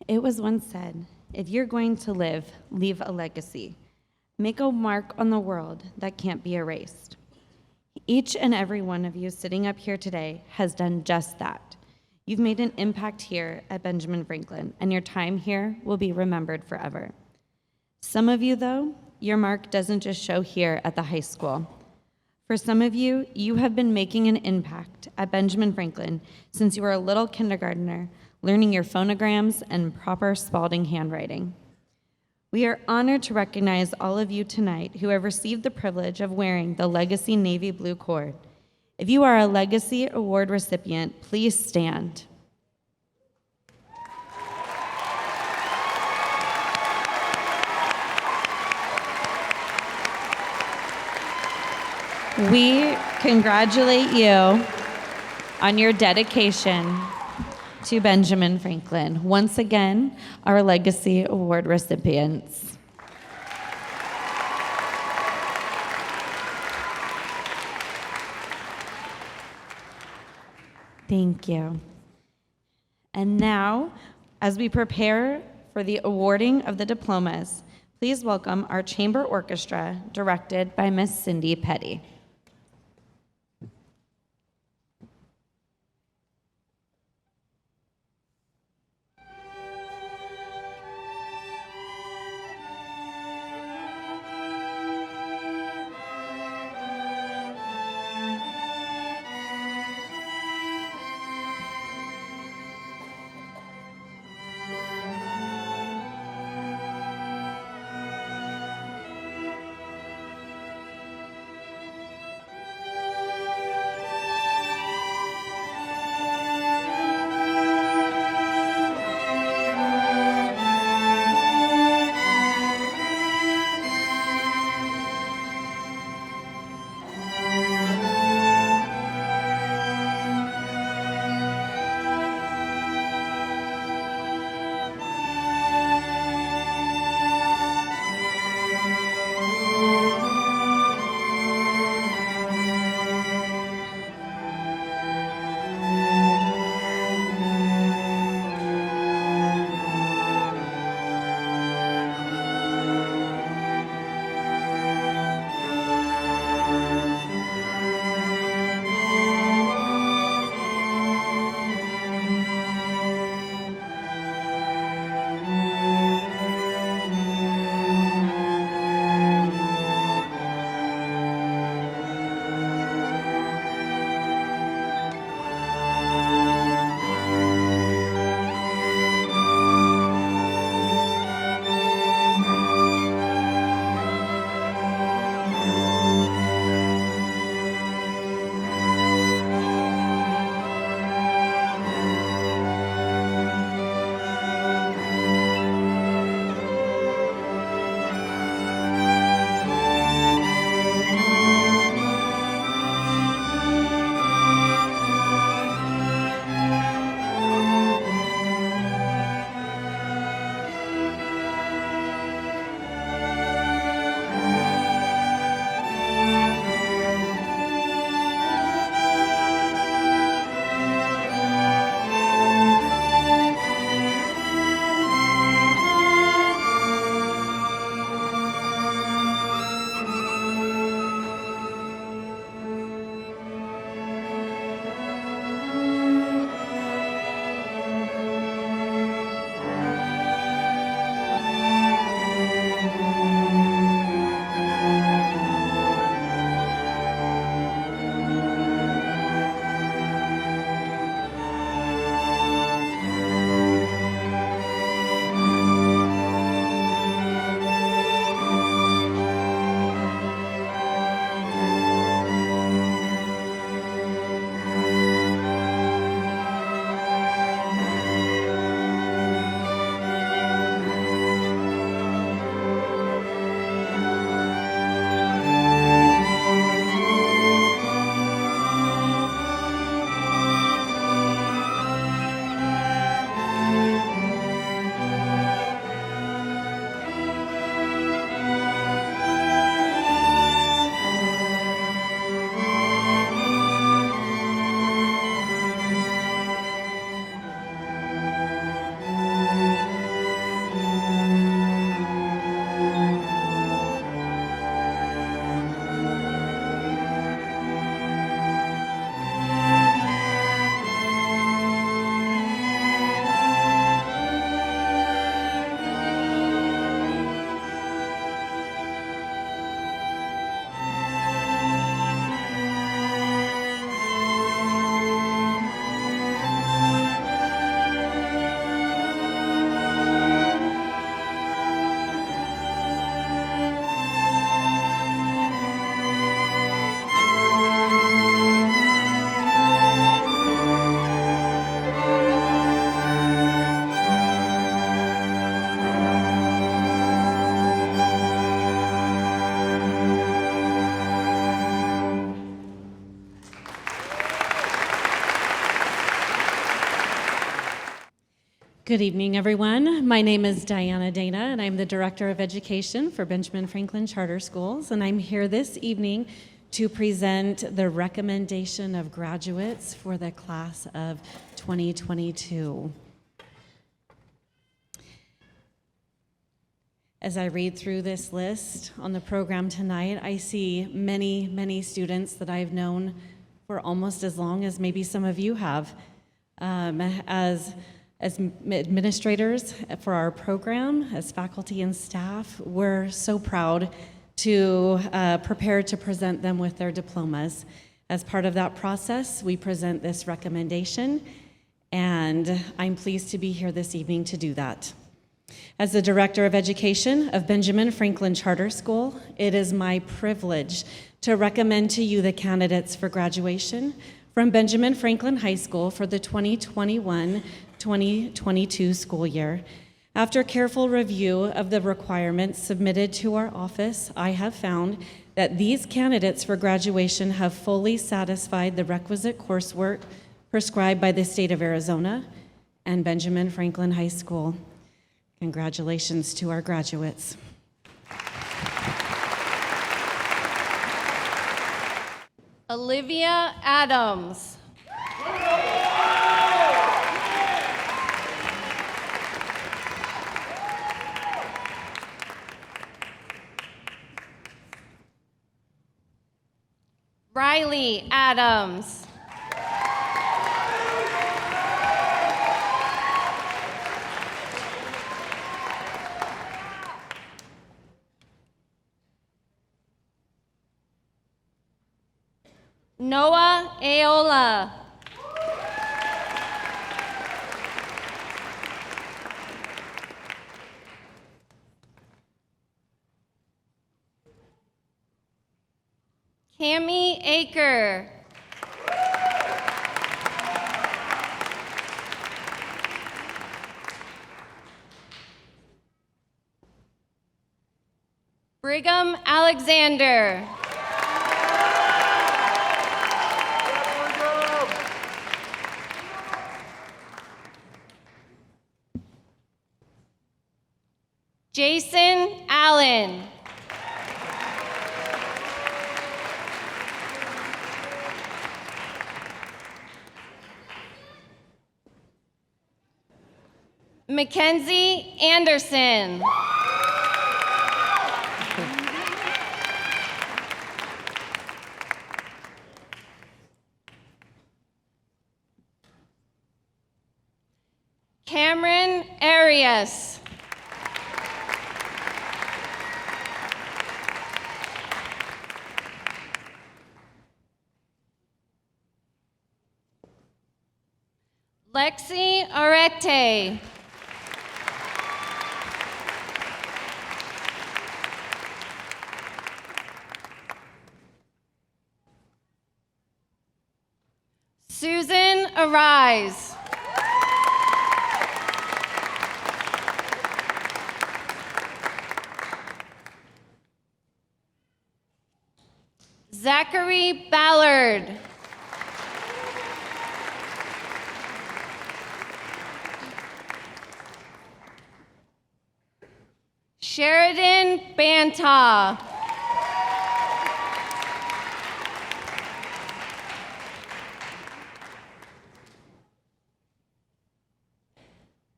It was once said, if you're going to live, leave a legacy. Make a mark on the world that can't be erased. Each and every one of you sitting up here today has done just that. You've made an impact here at Benjamin Franklin, and your time here will be remembered forever. Some of you, though, your mark doesn't just show here at the high school. For some of you, you have been making an impact at Benjamin Franklin since you were a little kindergartner, learning your phonograms and proper Spalding handwriting. We are honored to recognize all of you tonight who have received the privilege of wearing the Legacy Navy Blue cord. If you are a Legacy Award recipient, please stand. We congratulate you on your dedication to Benjamin Franklin. Once again, our Legacy Award recipients. Thank you. And now, as we prepare for the awarding of the diplomas, please welcome our chamber orchestra, directed by Miss Cindy Petty. Good evening, everyone. My name is Diana Dana, and I'm the Director of Education for Benjamin Franklin Charter Schools, and I'm here this evening to present the recommendation of graduates for the class of 2022. As I read through this list on the program tonight, I see many, many students that I've known for almost as long as maybe some of you have. As administrators for our program, as faculty and staff, we're so proud to prepare to present them with their diplomas. As part of that process, we present this recommendation, and I'm pleased to be here this evening to do that. As the Director of Education of Benjamin Franklin Charter School, it is my privilege to recommend to you the candidates for graduation from Benjamin Franklin High School for the 2021-2022 school year. After careful review of the requirements submitted to our office, I have found that these candidates for graduation have fully satisfied the requisite coursework prescribed by the state of Arizona and Benjamin Franklin High School. Congratulations to our graduates. Olivia Adams. Riley Adams. Noah Aola. Cami Aker. Brigham Alexander. Jason Allen. Mackenzie Anderson. Cameron Arias. Lexi Arete. Susan Arise. Zachary Ballard. Sheridan Banta.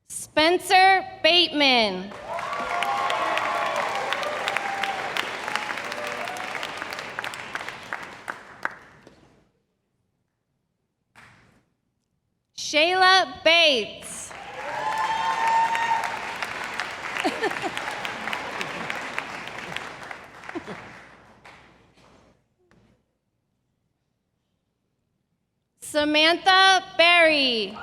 Spencer Bateman. Shayla Bates. Samantha Berry.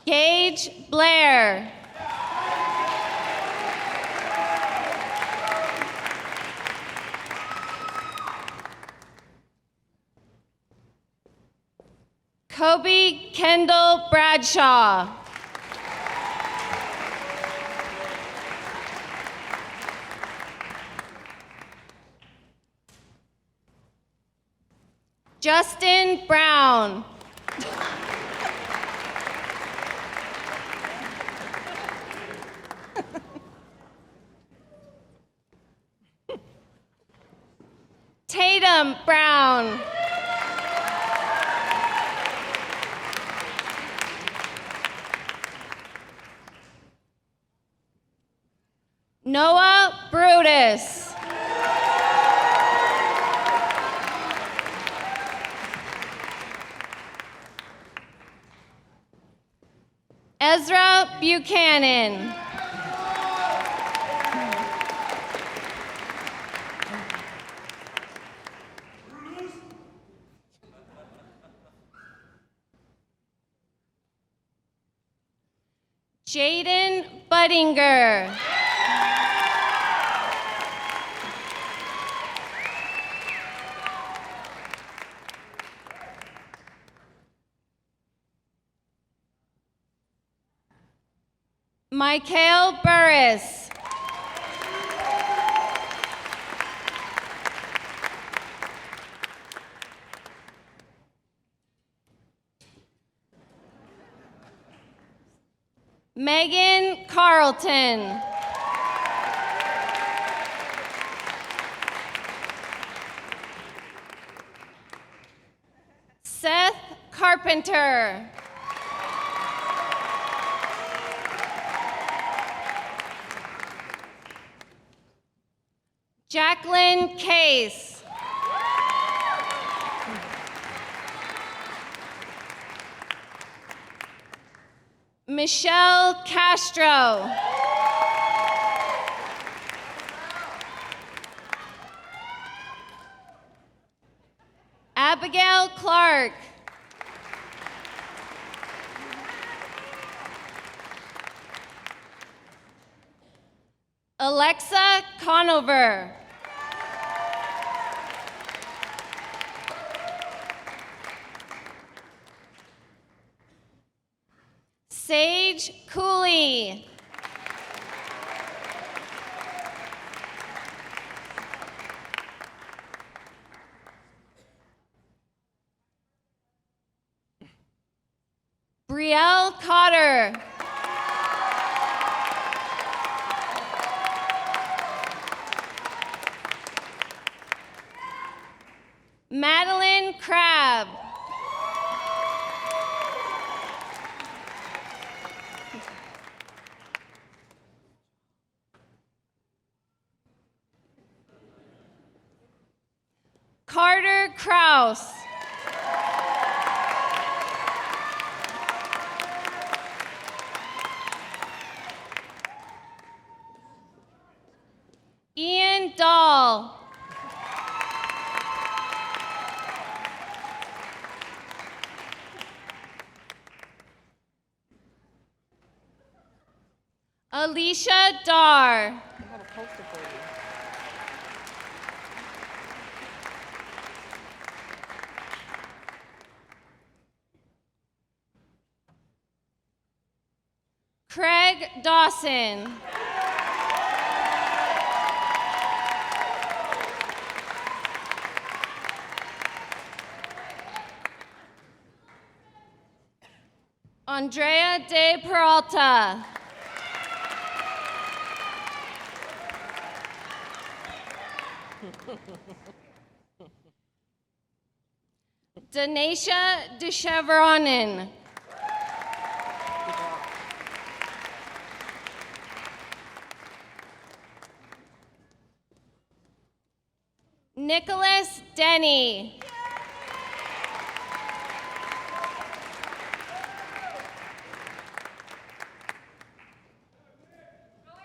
Gage Blair. Kobe Kendall Bradshaw. Justin Brown. Tatum Brown. Noah Brutus. Ezra Buchanan. Jaden Budinger. Michael Burris. Megan Carlton. Seth Carpenter. Jacqueline Case. Michelle Castro. Abigail Clark. Alexa Conover. Sage Cooley. Brielle Cotter. Madeline Crabb. Carter Kraus. Ian Dahl. Alicia Dar. Craig Dawson. Andrea de Peralta. Danisha DeChevronin. Nicholas Denny.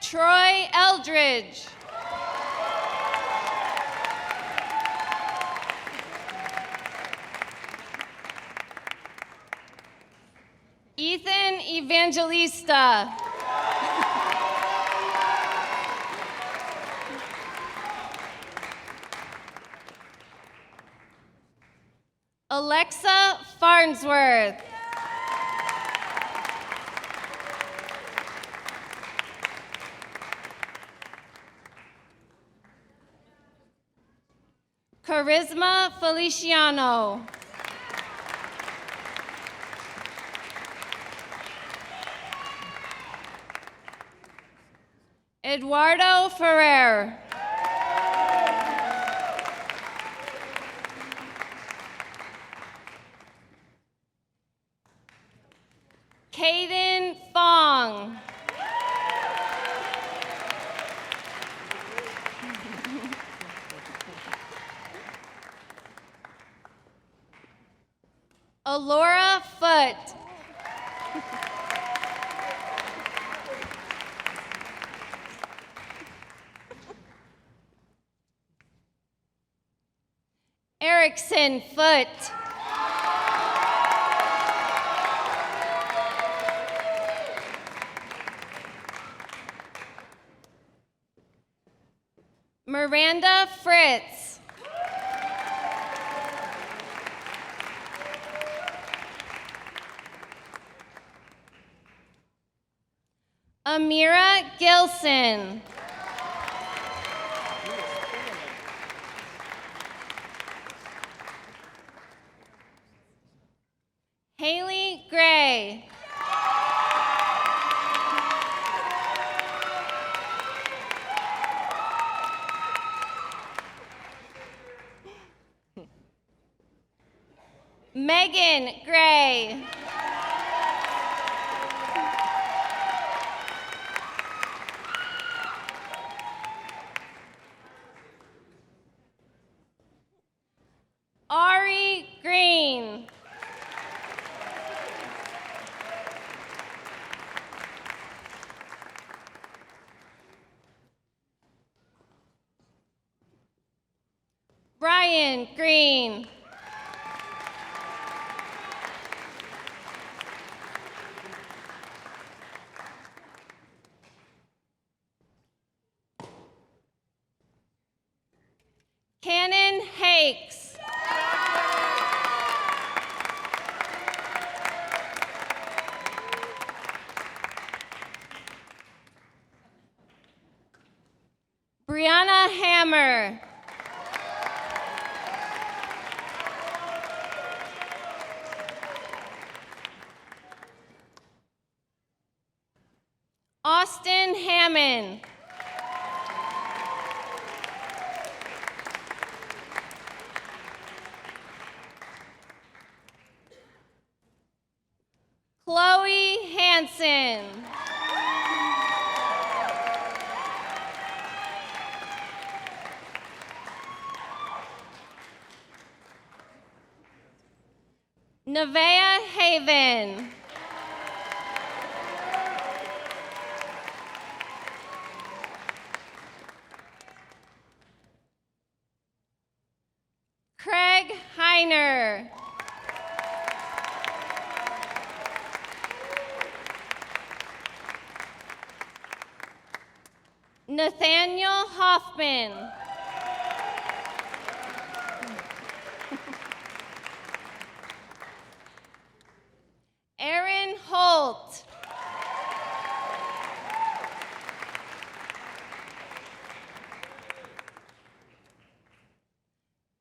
Troy Eldridge. Ethan Evangelista. Alexa Farnsworth. Charisma Feliciano. Eduardo Ferrer. Caden Fong. Alora Foote. Erickson Foote. Miranda Fritz. Amira Gilson. Haley Gray. Megan Gray. Ari Green. Brian Green. Cannon Hakes. Brianna Hammer. Austin Hammond. Chloe Hansen. Nevaeh Haven. Craig Heiner. Nathaniel Hoffman. Aaron Holt.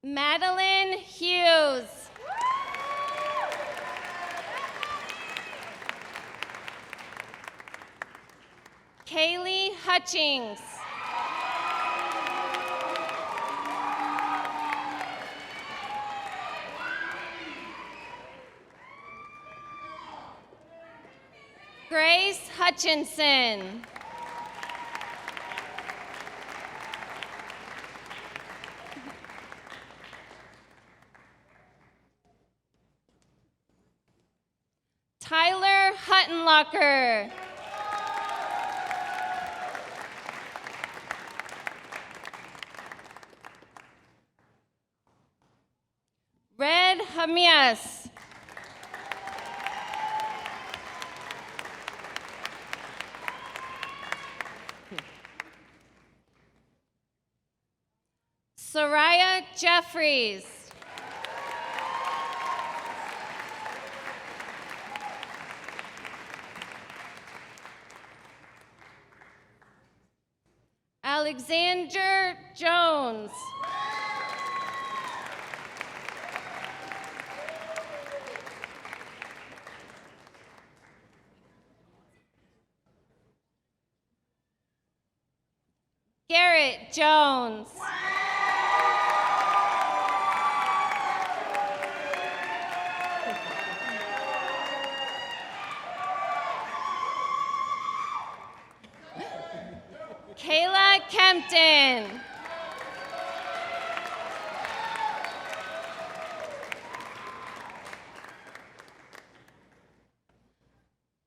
Madeline Hughes. Kaylee Hutchings. Grace Hutchinson. Tyler Huttenlocker. Red Hamias. Soraya Jeffries. Alexander Jones. Jones. Kayla Kempton.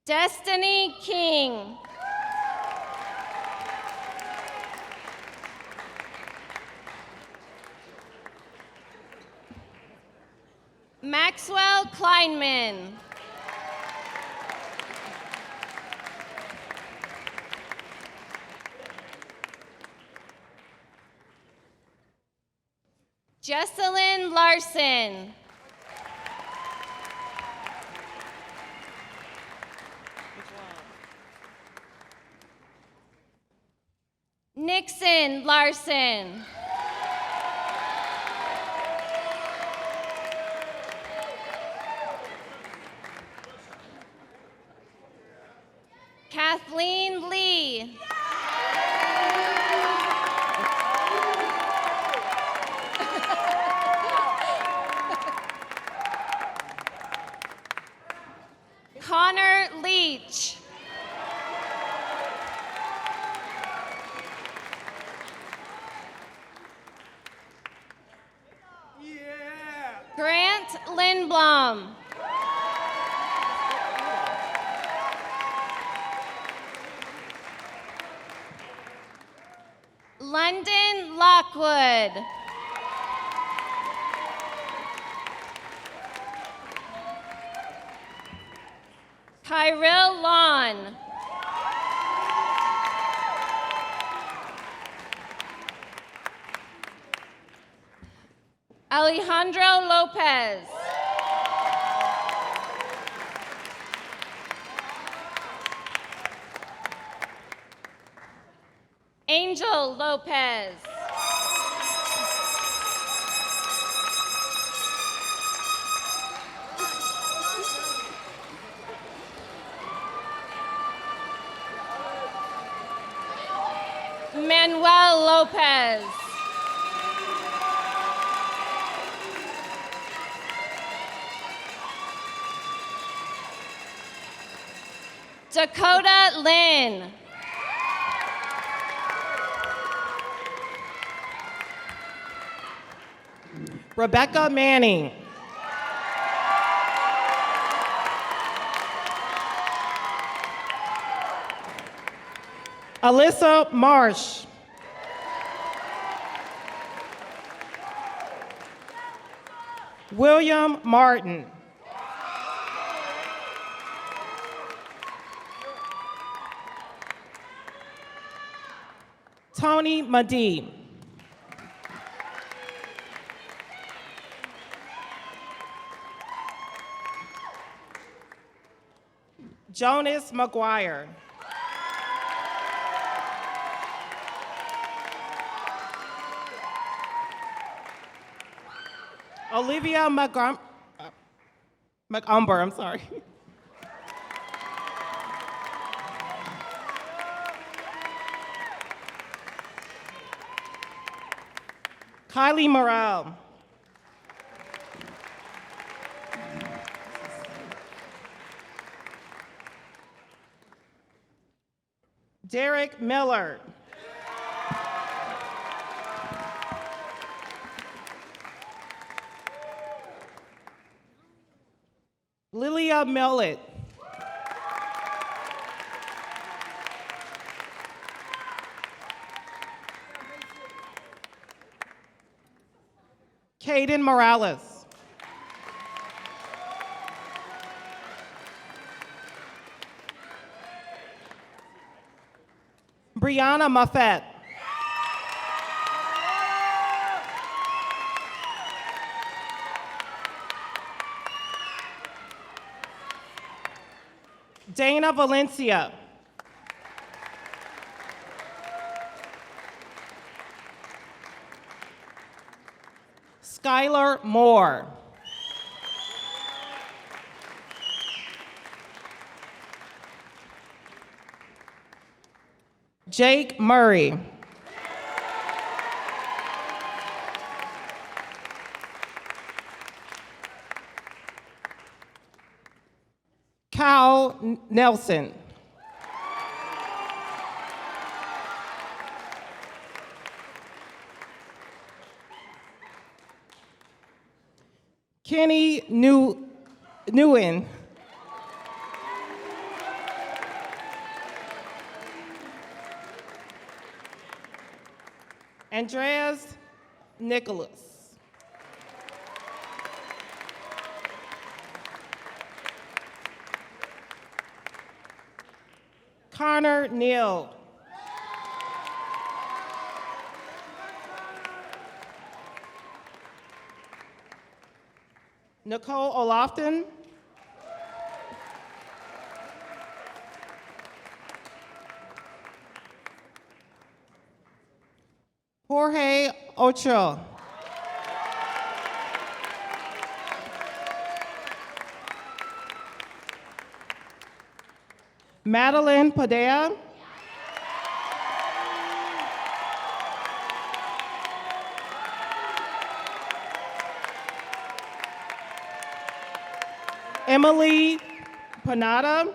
Destiny King. Maxwell Kleinman. Jesselyn Larson. Nixon Larson. Kathleen Lee. Connor Leach. Grant Lindblom. London Lockwood. Kyril Lawn. Alejandro Lopez. Angel Lopez. Manuel Lopez. Dakota Lynn. Rebecca Manning. Alyssa Marsh. William Martin. Tony Madee. Jonas McGuire. Olivia McUmber, I'm sorry. Kylie Morrell. Derek Miller. Lilia Millet. Caden Morales. Brianna Muffet. Dana Valencia. Skylar Moore. Jake Murray. Cal Nelson. Kenny Nguyen. Andreas Nicholas. Connor Neal. Nicole Olofton. Jorge Ochoa. Madeline Padilla. Emily Panada.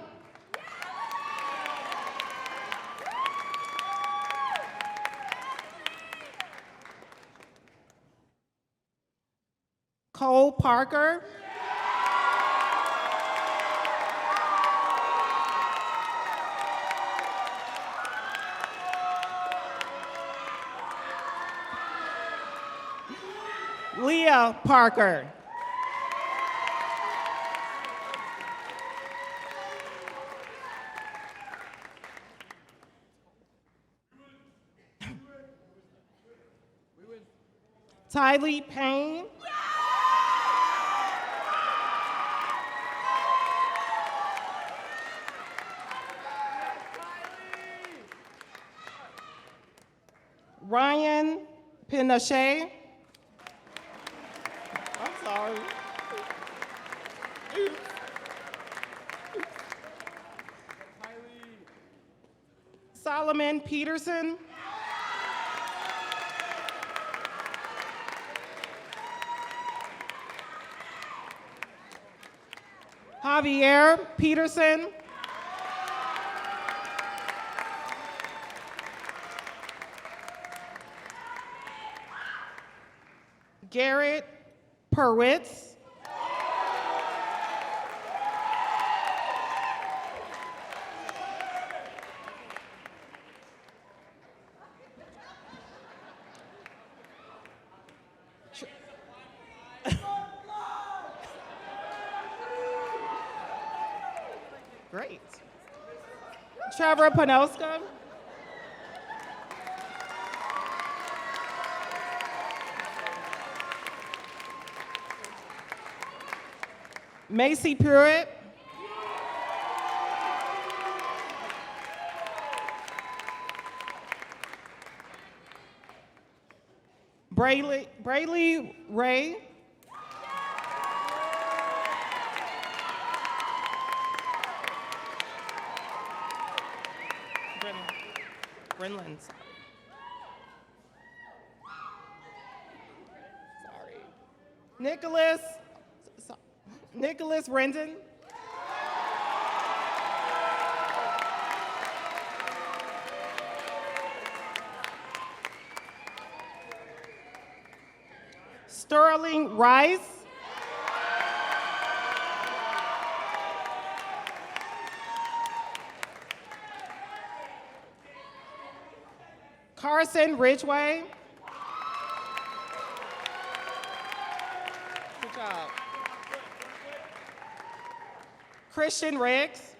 Cole Parker. Leah Parker. Tylee Payne. Ryan Pinochet. I'm sorry. Solomon Peterson. Javier Peterson. Garrett Perwitz. Great. Trevor Panoska. Macy Pruitt. Brayley Ray. Brenlin. Sorry. Nicholas Rendon. Sterling Rice. Carson Ridgway. Good job. Christian Riggs.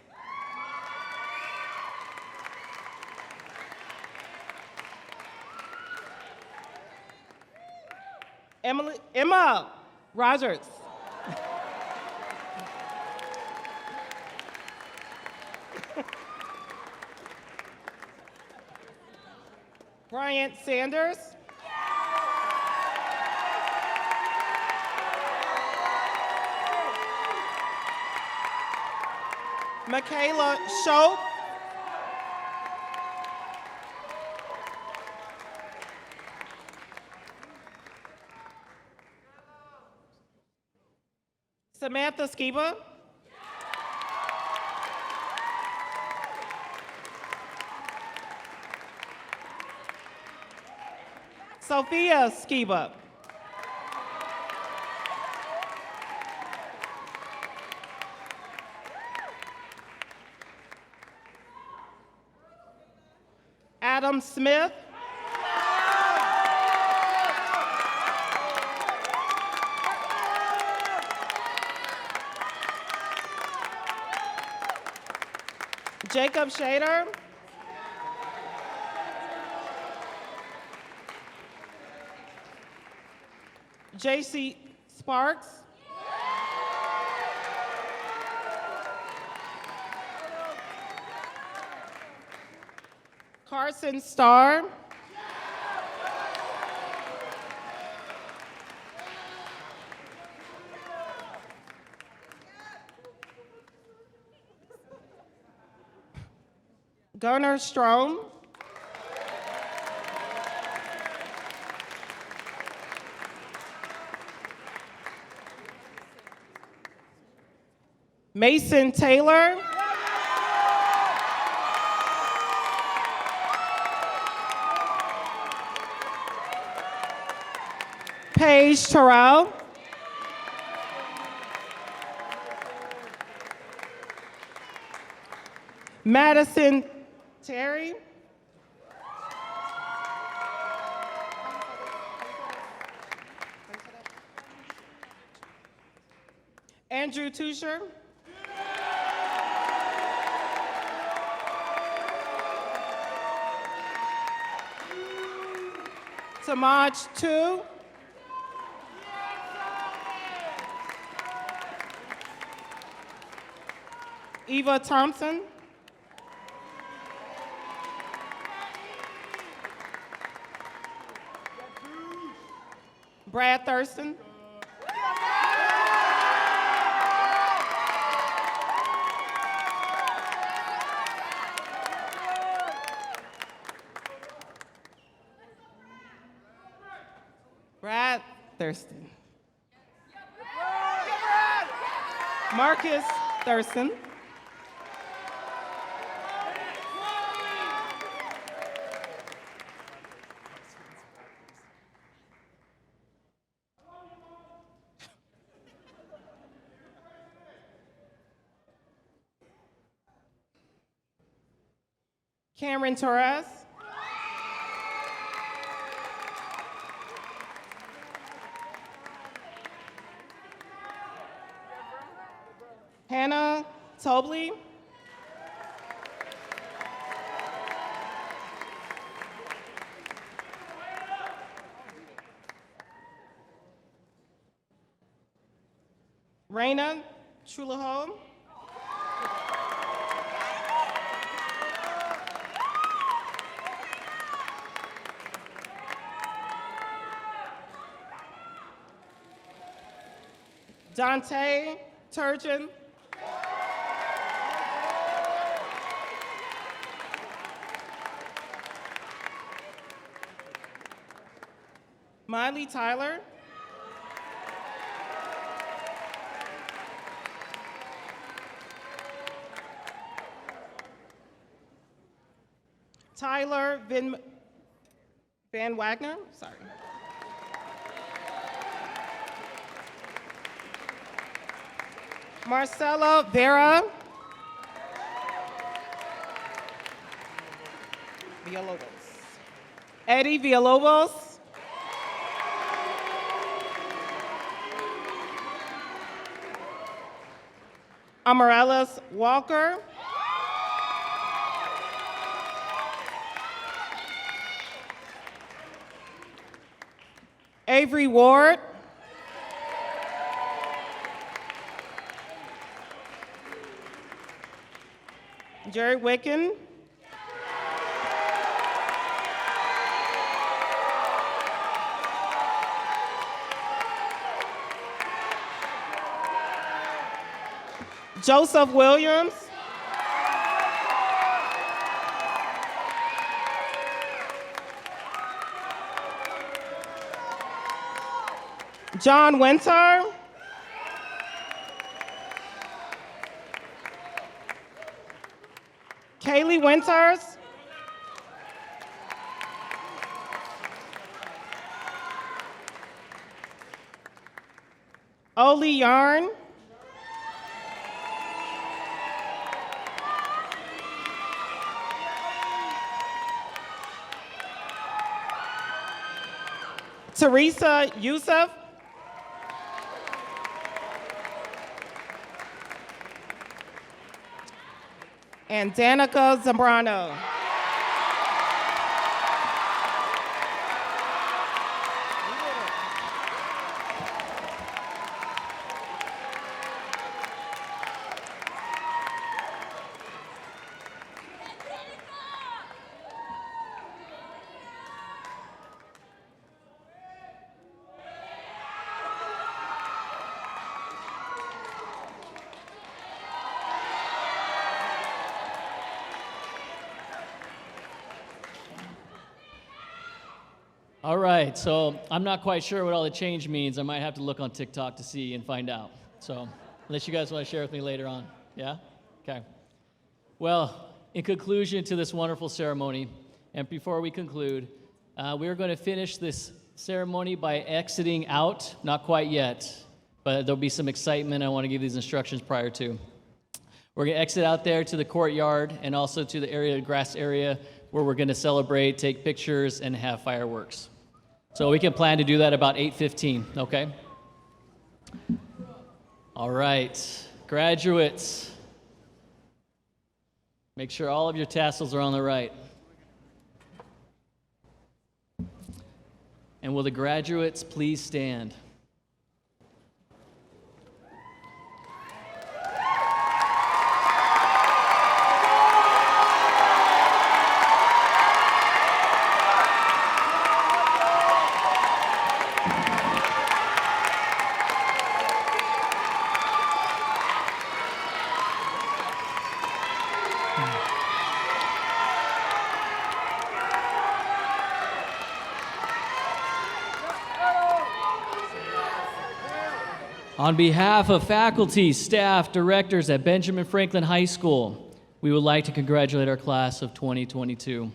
Emma Rogers. Bryant Sanders. Michaela Schopp. Samantha Skiba. Sophia Skiba. Adam Smith. Jacob Shader. JC Sparks. Carson Starr. Gunnar Strom. Mason Taylor. Paige Terrell. Madison Terry. Andrew Tusher. Samaj Tu. Eva Thompson. Brad Thurston. Brad Thurston. Marcus Thurston. Cameron Torres. Hannah Tobley. Raina Trulaho. Dante Turgeon. Miley Tyler. Tyler Van Wagner, sorry. Marcella Vera. Villalobos. Eddie Villalobos. Amarellis Walker. Avery Ward. Jerry Wicken. Joseph Williams. John Winter. Kaylee Winters. Oli Yarn. Teresa Youssef. And Danica Zambrano. All right, so I'm not quite sure what all the change means. I might have to look on TikTok to see and find out. So unless you guys want to share with me later on. Yeah? Okay. Well, in conclusion to this wonderful ceremony, and before we conclude, we're going to finish this ceremony by exiting out. Not quite yet, but there'll be some excitement. I want to give these instructions prior to. We're going to exit out there to the courtyard and also to the area, grass area, where we're going to celebrate, take pictures, and have fireworks. So we can plan to do that about 8:15, okay? All right, graduates, make sure all of your tassels are on the right. And will the graduates please stand? On behalf of faculty, staff, directors at Benjamin Franklin High School, we would like to congratulate our class of 2022.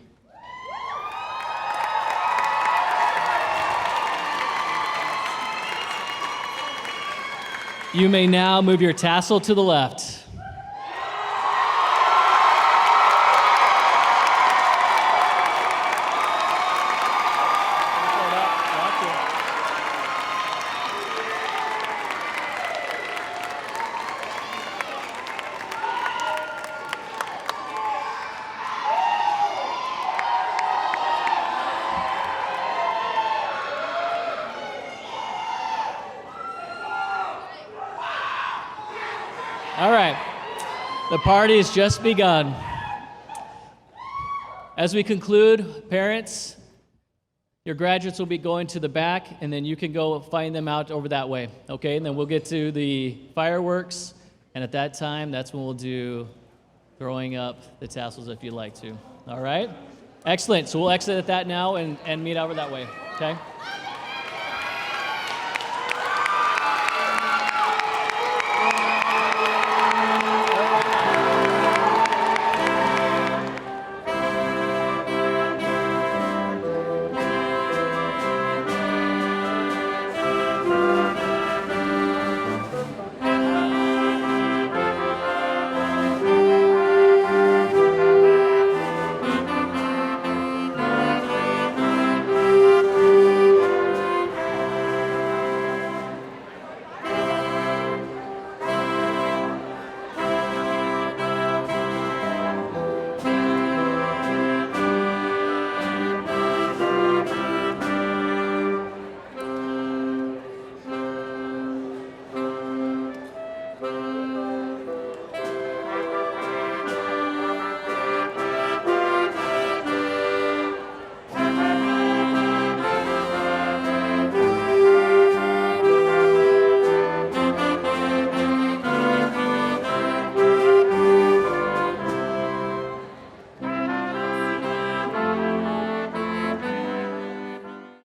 You may now move your tassel to the left. All right, the party has just begun. As we conclude, parents, your graduates will be going to the back, and then you can go find them out over that way, okay? And then we'll get to the fireworks, and at that time, that's when we'll do throwing up the tassels if you'd like to, all right? Excellent, so we'll exit at that now and meet over that way, okay?